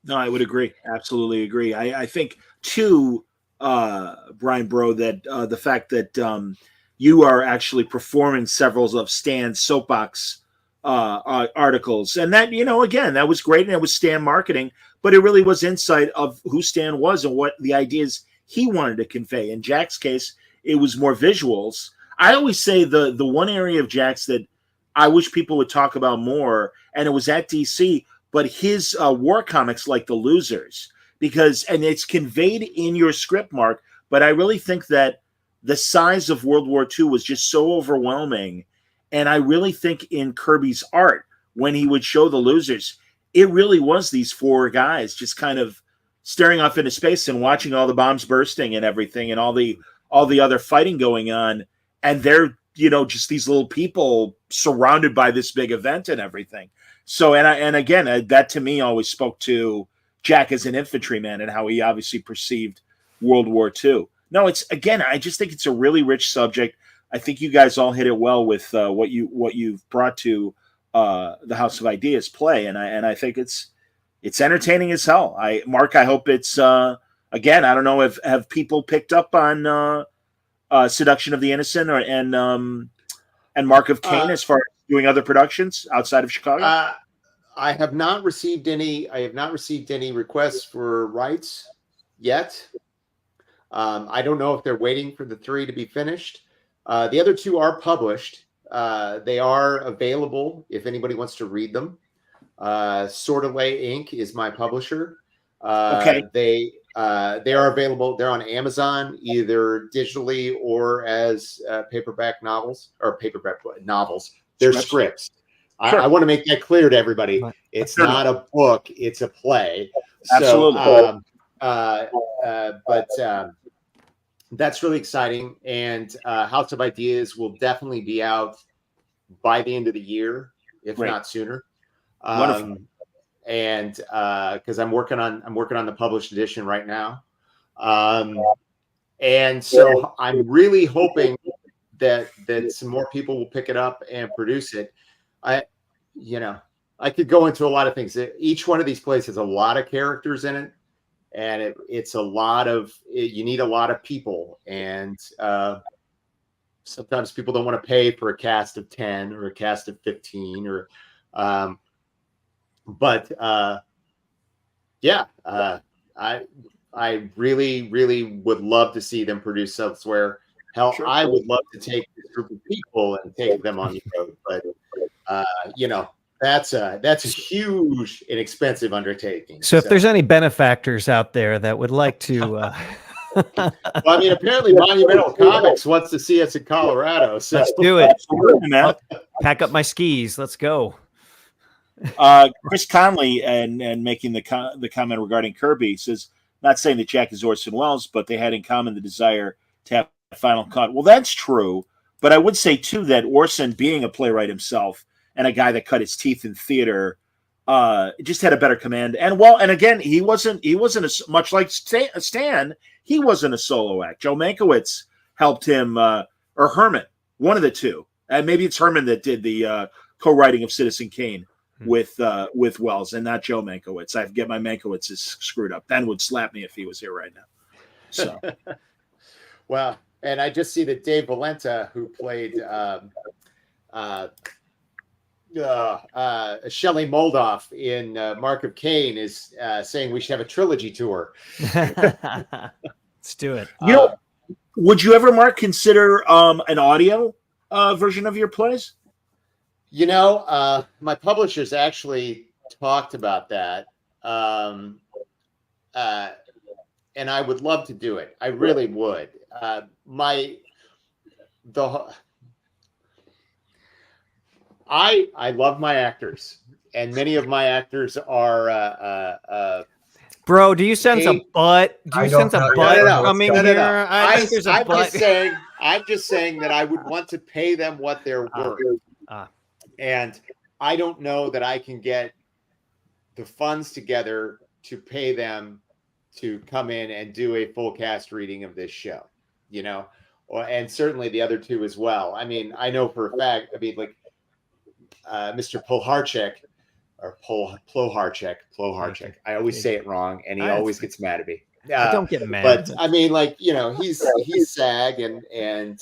No, I would agree. Absolutely agree. I think too, Brian Bro, that the fact that you are actually performing several of Stan's soapbox articles, and that, again, that was great, and it was Stan marketing, but it really was insight of who Stan was and what the ideas he wanted to convey. In Jack's case, it was more visuals. I always say the one area of Jack's that I wish people would talk about more, and it was at DC, but his war comics like The Losers, and it's conveyed in your script, Mark, but I really think that the size of World War II was just so overwhelming. And I really think in Kirby's art, when he would show The Losers, it really was these four guys just kind of staring off into space and watching all the bombs bursting and everything and all the other fighting going on. And they're, just these little people surrounded by this big event and everything. So, and again, that to me always spoke to Jack as an infantryman and how he obviously perceived World War II. No, I just think it's a really rich subject. I think you guys all hit it well with what you've brought to the House of Ideas play, and I think it's entertaining as hell. Mark, I hope it's again. I don't know if have people picked up on Seduction of the Innocent and Mark of Cain as far as doing other productions outside of Chicago. I have not received any. I have not received any requests for rights yet. I don't know if they're waiting for the 3 to be finished. The other 2 are published. They are available if anybody wants to read them. Sortalay Inc. is my publisher. Okay. They are available. They're on Amazon, either digitally or as paperback novels or paperback novels. They're scripts. Sure. I want to make that clear to everybody. It's not a book; it's a play. Absolutely. But that's really exciting. And House of Ideas will definitely be out by the end of the year, if not sooner. Wonderful. And because I'm working on the published edition right now. And so I'm really hoping that some more people will pick it up and produce it. I could go into a lot of things. Each one of these plays has a lot of characters in it, and it's a lot of you need a lot of people, and sometimes people don't want to pay for a cast of 10 or a cast of 15 or I really, really would love to see them produce elsewhere. Hell, sure. I would love to take this group of people and take them on the road, but that's a huge and expensive undertaking. So if there's any benefactors out there that would like to, well, I mean, apparently Monumental Comics wants to see us in Colorado. So let's do it. I'll pack up my skis. Let's go. Chris Conley and making the comment regarding Kirby says, not saying that Jack is Orson Welles, but they had in common the desire to have a final cut. Well, that's true, but I would say too that Orson, being a playwright himself and a guy that cut his teeth in theater, just had a better command. And again, he wasn't much like Stan. He wasn't a solo act. Joe Mankiewicz helped him, or Herman, one of the two, and maybe it's Herman that did the co-writing of Citizen Kane with Wells, and not Joe Mankiewicz. I get my Mankiewicz's screwed up. Ben would slap me if he was here right now. So, well, and I just see that Dave Valenta, who played Shelley Moldoff in Mark of Cain, is saying we should have a trilogy tour. Let's do it. Would you ever, Mark, consider an audio version of your plays? My publishers actually talked about that. And I would love to do it. I really would. I love my actors, and many of my actors are Bro, do you sense a butt? Do you sense a butt coming here? I think there's a butt. I'm just saying that I would want to pay them what they're worth. And I don't know that I can get the funds together to pay them to come in and do a full cast reading of this show, and certainly the other two as well. I mean, I know for a fact, like Mr. Ploharchek, or Ploharchek. I always say it wrong, and he always gets mad at me. Don't get mad. But I mean, he's SAG and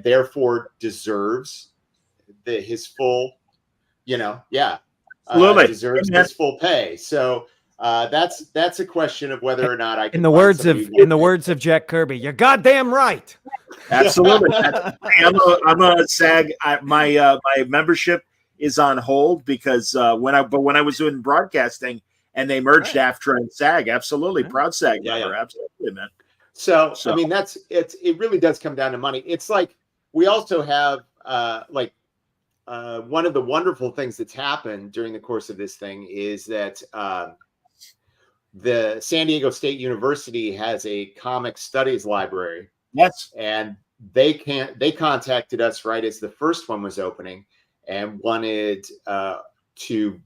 therefore deserves his full, deserves his full pay. So that's a question of whether or not I can. In the words of Jack Kirby, you're goddamn right. Absolutely. I'm a SAG. My membership is on hold because when I was doing broadcasting and they merged AFTRA and SAG, absolutely proud SAG member, absolutely, man. So I mean, it really does come down to money. It's like we also have one of the wonderful things that's happened during the course of this thing is that the San Diego State University has a comic studies library. Yes. And they contacted us right as the first one was opening and wanted to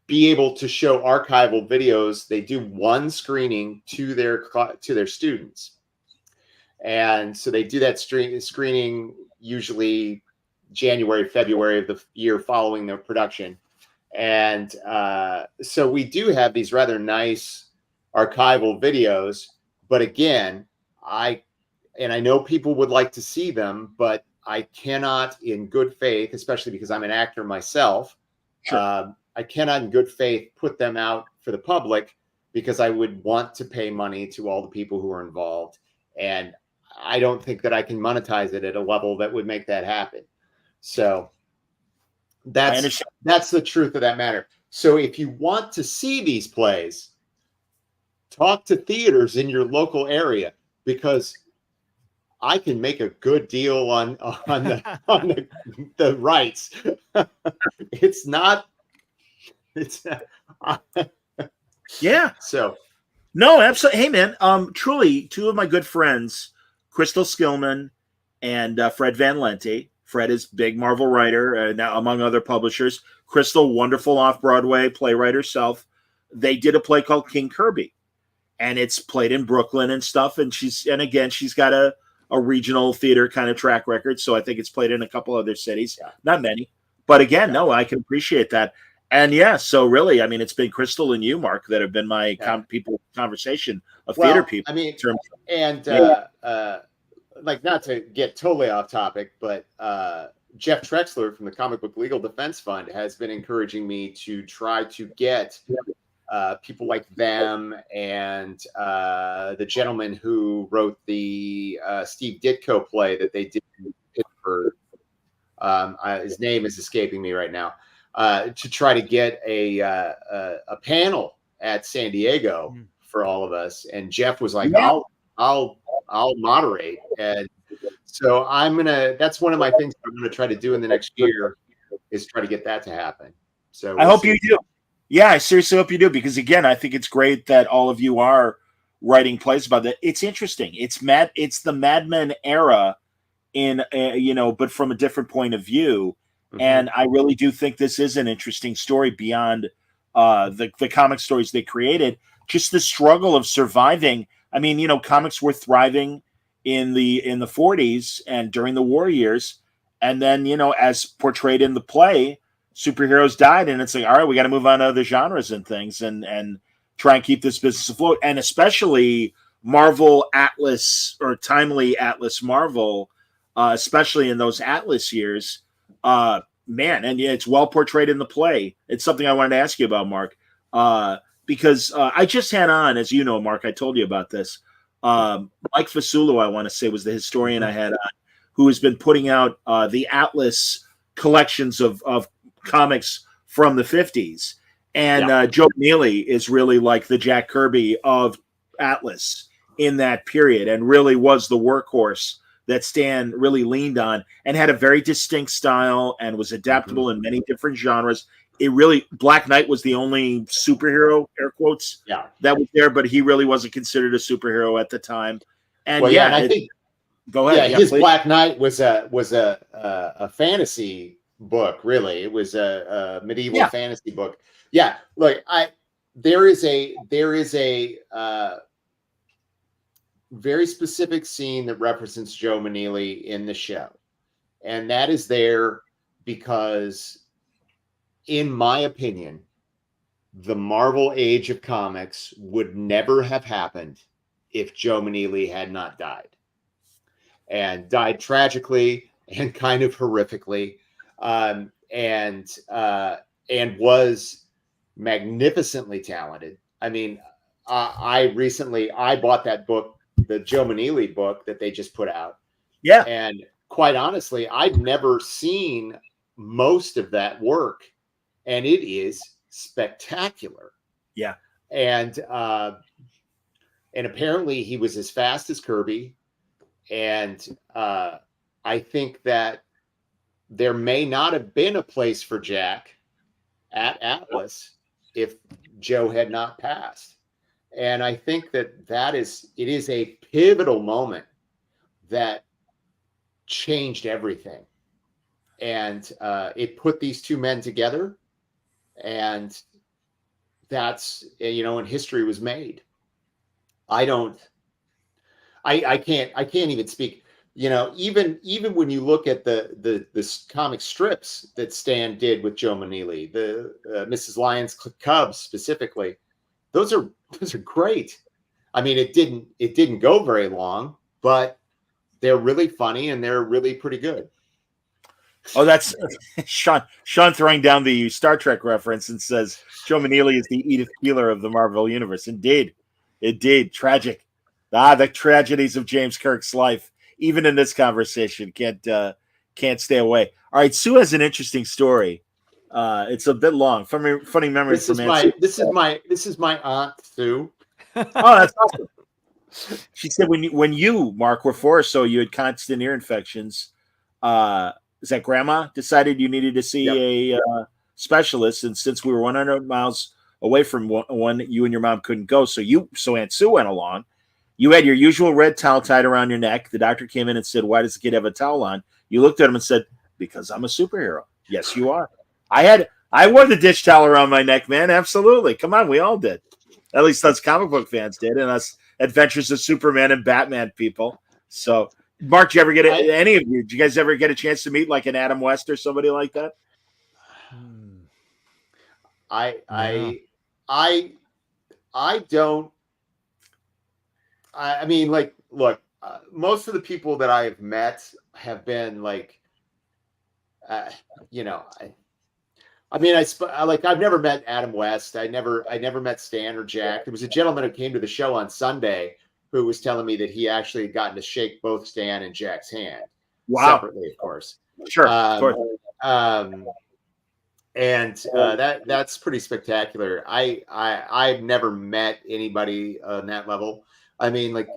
be able to show archival videos. They do one screening to their students. And so they do that screening usually January, February of the year following their production. And so we do have these rather nice archival videos. But again, I know people would like to see them, but I cannot in good faith, especially because I'm an actor myself, I cannot in good faith put them out for the public because I would want to pay money to all the people who are involved. And I don't think that I can monetize it at a level that would make that happen. So that's the truth of that matter. So if you want to see these plays, talk to theaters in your local area, because I can make a good deal on the rights. Yeah. So no, absolutely. Hey man, truly two of my good friends, Crystal Skillman and Fred Van Lente. Fred is big Marvel writer, now among other publishers. Crystal, wonderful off-Broadway playwright herself. They did a play called King Kirby, and it's played in Brooklyn and stuff. And she's got a regional theater kind of track record. So I think it's played in a couple other cities, not many, but again, no, I can appreciate that. And so really, I mean, it's been Crystal and you, Mark, that have been my conversation of theater people. I mean, not to get totally off topic, but Jeff Trexler from the Comic Book Legal Defense Fund has been encouraging me to try to get people like them and the gentleman who wrote the Steve Ditko play that they did in Pittsburgh. His name is escaping me right now. To try to get a panel at San Diego for all of us, and Jeff was like, I'll moderate. And so that's one of my things I'm going to try to do in the next year is try to get that to happen. So I hope you do. Yeah, I seriously hope you do, because again, I think it's great that all of you are writing plays about that. It's interesting. It's the Mad Men era but from a different point of view. Mm-hmm. And I really do think this is an interesting story beyond the comic stories they created. Just the struggle of surviving. I mean, comics were thriving in the 40s and during the war years. And then, as portrayed in the play, superheroes died. And it's like, all right, we got to move on to other genres and things and try and keep this business afloat. And especially Marvel Atlas, or timely Atlas Marvel, especially in those Atlas years, it's well portrayed in the play. It's something I wanted to ask you about, Mark, because I just had on, as you know, Mark, I told you about this. Mike Fasulu, I want to say, was the historian I had on, who has been putting out the Atlas collections of comics from the 50s. And Joe Neely is really like the Jack Kirby of Atlas in that period, and really was the workhorse that Stan really leaned on, and had a very distinct style and was adaptable in many different genres. Black Knight was the only superhero, air quotes, that was there, but he really wasn't considered a superhero at the time. And I think Go ahead. Yeah, his please. Black Knight was a fantasy book. Really, it was a medieval fantasy book. Yeah, look, there is a very specific scene that represents Joe Maneely in the show, and that is there because, in my opinion, the Marvel Age of Comics would never have happened if Joe Maneely had not died, and died tragically and kind of horrifically, and was magnificently talented. I mean, I bought that book, the Joe Maneely book that they just put out. Yeah. And quite honestly, I'd never seen most of that work, and it is spectacular. Yeah. And apparently he was as fast as Kirby. And I think that there may not have been a place for Jack at Atlas if Joe had not passed. And I think that it is a pivotal moment that changed everything. And it put these two men together, and that's, and history was made. I can't even speak, even when you look at the comic strips that Stan did with Joe Maneely, the Mrs. Lyon's Cubs specifically, those are great. I mean, it didn't go very long, but they're really funny and they're really pretty good. Oh, that's Sean throwing down the Star Trek reference and says Joe Maneely is the Edith Keeler of the Marvel Universe. Indeed. Tragic. The tragedies of James Kirk's life, even in this conversation, can't stay away. All right, Sue has an interesting story. It's a bit long. Funny memories This is my aunt Sue. Oh, that's awesome. She said when you, Mark, were 4 or so, you had constant ear infections. Is that Grandma decided you needed to see a specialist, and since we were 100 miles away from one, you and your mom couldn't go, so Aunt Sue went along. You had your usual red towel tied around your neck. The doctor came in and said, "Why does the kid have a towel on?" You looked at him and said, "Because I'm a superhero." Yes, you are. I wore the dish towel around my neck, man. Absolutely. Come on, we all did. At least us comic book fans did, and us Adventures of Superman and Batman people. So, Mark, did you ever get any of you? Did you guys ever get a chance to meet like an Adam West or somebody like that? I don't. I mean, like, look, most of the people that I have met have been like, I mean, I've never met Adam West. I never met Stan or Jack. There was a gentleman who came to the show on Sunday who was telling me that he actually had gotten to shake both Stan and Jack's hand. Wow. Separately, of course. Sure. Of course. That's pretty spectacular. I've never met anybody on that level. I mean, like,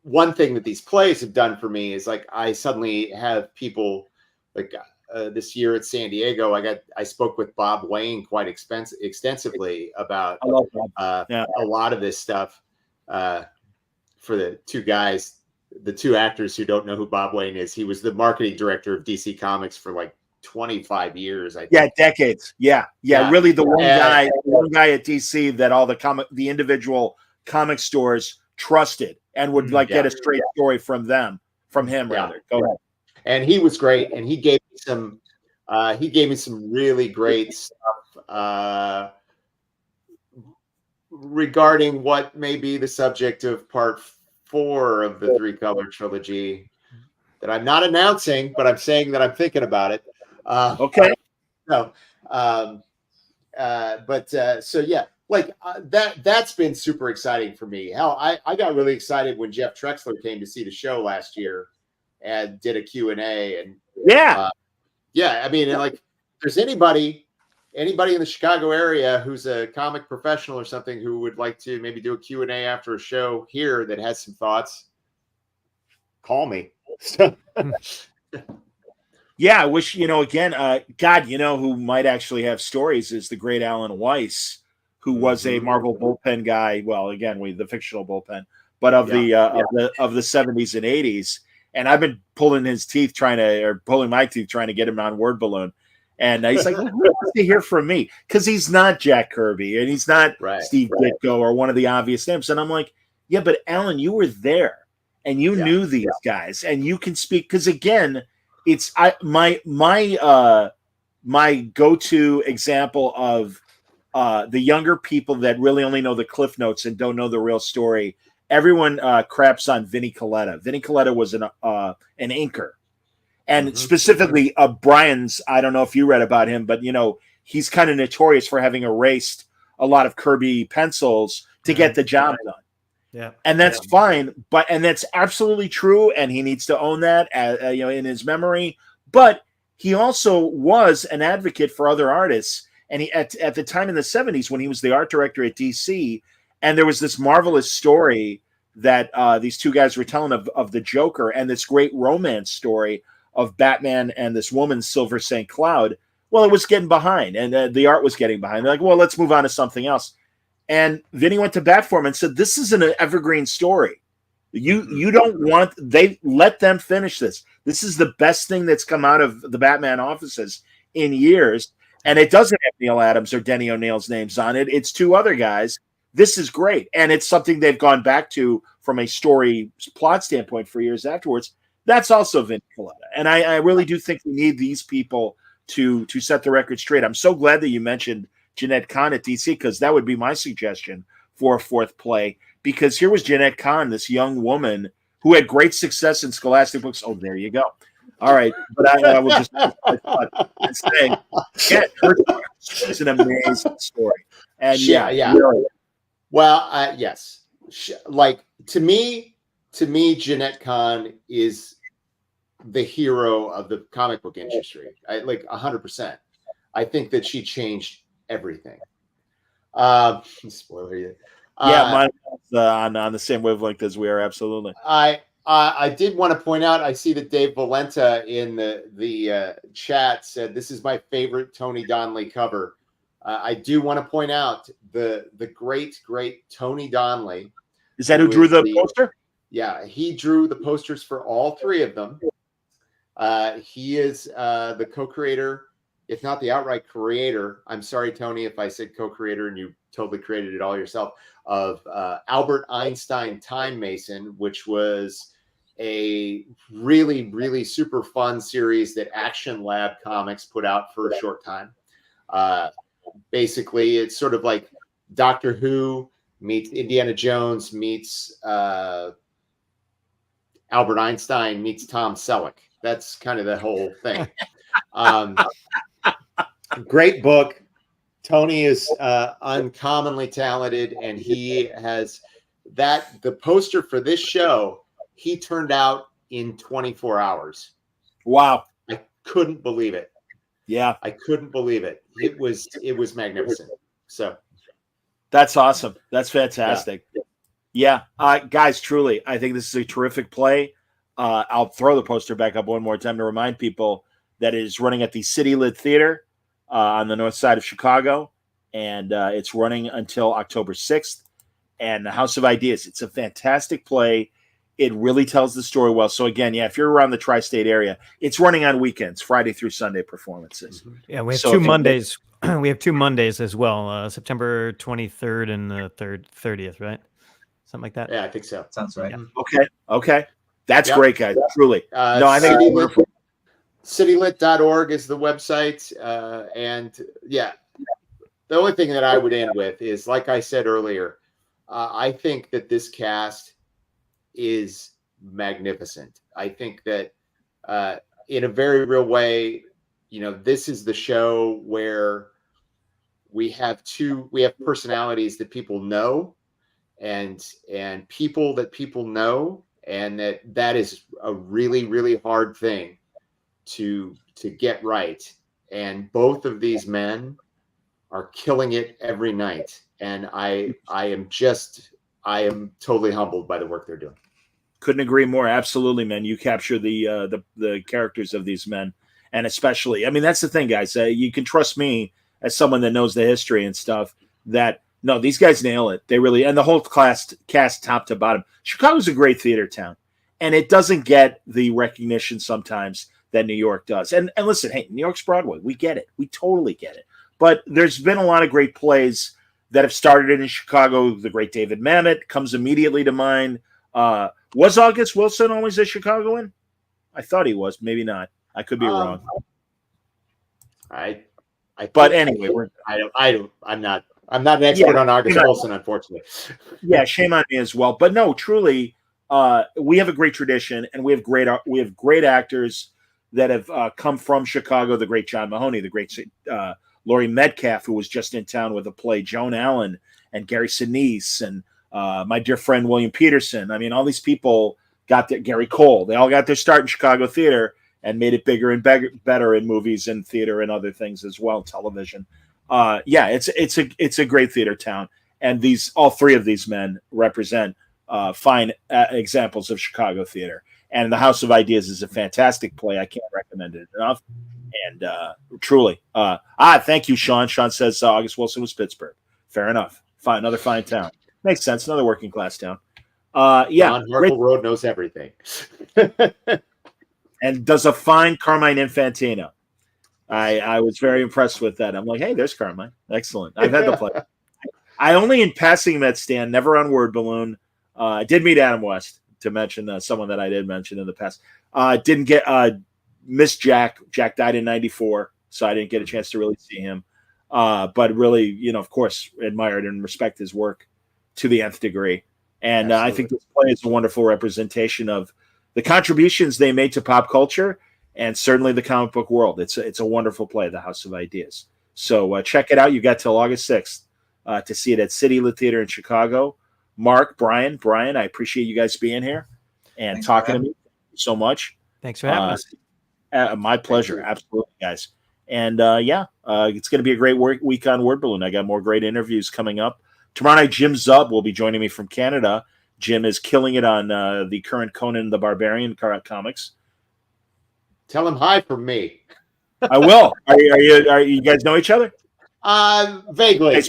one thing that these plays have done for me is, like, I suddenly have people like this year at San Diego. I spoke with Bob Wayne quite extensively about a lot of this stuff for the two actors who don't know who Bob Wayne is. He was the marketing director of DC Comics for like 25 years. I think. Yeah, decades. Yeah. Really, the one guy at DC that all the individual comic stores trusted and would get a straight story from him. Go ahead. And he was great, and he gave me some really great stuff regarding what may be the subject of part 4 of the 3-color trilogy that I'm not announcing, but I'm saying that I'm thinking about it. Okay. So yeah, like that's been super exciting for me. Hell, I got really excited when Jeff Trexler came to see the show last year and did a Q&A, and I mean, and like, if there's anybody in the Chicago area who's a comic professional or something who would like to maybe do a Q&A after a show here that has some thoughts, call me. Yeah, I wish, again, God, who might actually have stories is the great Alan Weiss, who was a Marvel bullpen guy. Well, again, the fictional bullpen, but of the 70s and 80s. And I've been pulling my teeth trying to get him on Word Balloon. And he's like, who wants to hear from me? Because he's not Jack Kirby and he's not Steve Ditko or one of the obvious names. And I'm like, yeah, but Alan, you were there and you knew these guys and you can speak. Because again, it's my go-to example of the younger people that really only know the cliff notes and don't know the real story. Everyone craps on Vinnie Coletta. Vinnie Coletta was an inker. And specifically, Brian's, I don't know if you read about him, but, he's kind of notorious for having erased a lot of Kirby pencils to get the job done. Yeah. And that's fine. And that's absolutely true. And he needs to own that, in his memory. But he also was an advocate for other artists. And he, at the time in the 70s, when he was the art director at DC, and there was this marvelous story that these two guys were telling of the Joker and this great romance story of Batman and this woman, Silver St. Cloud. Well, it was getting behind, and the art was getting behind. They're like, well, let's move on to something else. And Vinny went to bat for him and said, this is an evergreen story. You don't want, let them finish this. This is the best thing that's come out of the Batman offices in years. And it doesn't have Neil Adams or Denny O'Neill's names on it. It's two other guys. This is great. And it's something they've gone back to from a story plot standpoint for years afterwards. That's also Vinny Coletta. And I really do think we need these people to set the record straight. I'm so glad that you mentioned Jeanette Kahn at DC, because that would be my suggestion for a fourth play. Because here was Jeanette Kahn, this young woman who had great success in Scholastic books. Oh, there you go. All right. But I will just say, it's an amazing story. And really. Well, yes. Like to me, Jeanette Kahn is the hero of the comic book industry. Like 100%. I think that she changed everything. Spoiler you. Mine on the same wavelength as we are. Absolutely. I did want to point out, I see that Dave Valenta in the chat said, this is my favorite Tony Donnelly cover. I do want to point out the great Tony Donnelly. Is that who drew the poster? Yeah, he drew the posters for all three of them. He is the co-creator, if not the outright creator. I'm sorry, Tony, if I said co-creator and you totally created it all yourself, of Albert Einstein Time Mason, which was a really, really super fun series that Action Lab Comics put out for a short time. Basically, it's sort of like Doctor Who meets Indiana Jones meets Albert Einstein meets Tom Selleck. That's kind of the whole thing. Great book. Tony is uncommonly talented, and he has the poster for this show he turned out in 24 hours. Wow. I couldn't believe it. Yeah. I couldn't believe it. It was magnificent. So that's awesome. That's fantastic. Yeah. Guys, truly, I think this is a terrific play. I'll throw the poster back up one more time to remind people that it is running at the City Lit Theater on the north side of Chicago, and it's running until October 6th. And the House of Ideas, it's a fantastic play. It really tells the story well. So again, if you're around the tri-state area, it's running on weekends, Friday through Sunday performances. Yeah, we have two Mondays. We have 2 Mondays as well, September 23rd and the 30th, right? Something like that. Yeah, I think so. Sounds right. Yeah. Okay. That's great, guys. Truly. I think it's wonderful. Citylit.org is the website. And the only thing that I would end with is, like I said earlier, I think that this cast is magnificent. I think that in a very real way, this is the show where we have personalities that people know and people that people know, and that is a really, really hard thing to get right. And both of these men are killing it every night. And I am totally humbled by the work they're doing. Couldn't agree more. Absolutely, man. You capture the characters of these men, and especially, that's the thing, guys. You can trust me as someone that knows the history and stuff. That no, these guys nail it. They really, and the whole cast top to bottom. Chicago's a great theater town, and it doesn't get the recognition sometimes that New York does. And listen, hey, New York's Broadway. We get it. We totally get it. But there's been a lot of great plays that have started in Chicago. The great David Mamet comes immediately to mind. Was August Wilson always a Chicagoan? I thought he was. Maybe not. I could be wrong. But anyway, I'm not an expert on August Wilson, unfortunately. Yeah, shame on me as well. But no, truly, we have a great tradition, and we have great actors that have come from Chicago. The great John Mahoney, the great Laurie Metcalf, who was just in town with a play, Joan Allen and Gary Sinise, and my dear friend William Peterson. I mean, all these people Gary Cole. They all got their start in Chicago theater and made it bigger and better in movies and theater and other things as well, television. It's a great theater town, and all three of these men represent fine examples of Chicago theater. And The House of Ideas is a fantastic play. I can't recommend it enough. And truly, thank you, Sean. Sean says August Wilson was Pittsburgh. Fair enough. Fine, another fine town. Makes sense. Another working class town. John Harkle Road knows everything. And does a fine Carmine Infantino. I was very impressed with that. I'm like, hey, there's Carmine. Excellent. I've had the pleasure. I only in passing met Stan, never on Word Balloon. I did meet Adam West, to mention someone that I did mention in the past. Didn't get miss Jack. Jack died in '94, so I didn't get a chance to really see him. But really, of course, admired and respect his work to the nth degree. And I think this play is a wonderful representation of the contributions they made to pop culture and certainly the comic book world. It's a wonderful play, The House of Ideas. So check it out. You got till August 6th to see it at City Lit Theater in Chicago. Mark, Brian, I appreciate you guys being here and talking to me so much. Thanks for having us. My pleasure. Absolutely, guys. And it's going to be a great week on Word Balloon. I got more great interviews coming up. Tomorrow night, Jim Zub will be joining me from Canada. Jim is killing it on the current Conan the Barbarian comics. Tell him hi from me. I will. Are you guys know each other? Vaguely.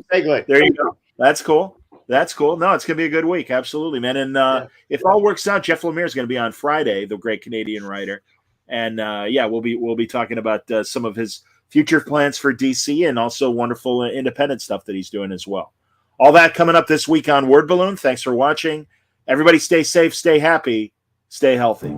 Vaguely. There you go. That's cool. No, it's gonna be a good week. Absolutely, man. And if all works out, Jeff Lemire is gonna be on Friday, the great Canadian writer. And we'll be talking about some of his future plans for DC and also wonderful independent stuff that he's doing as well. All that coming up this week on Word Balloon. Thanks for watching. Everybody stay safe, stay happy, stay healthy.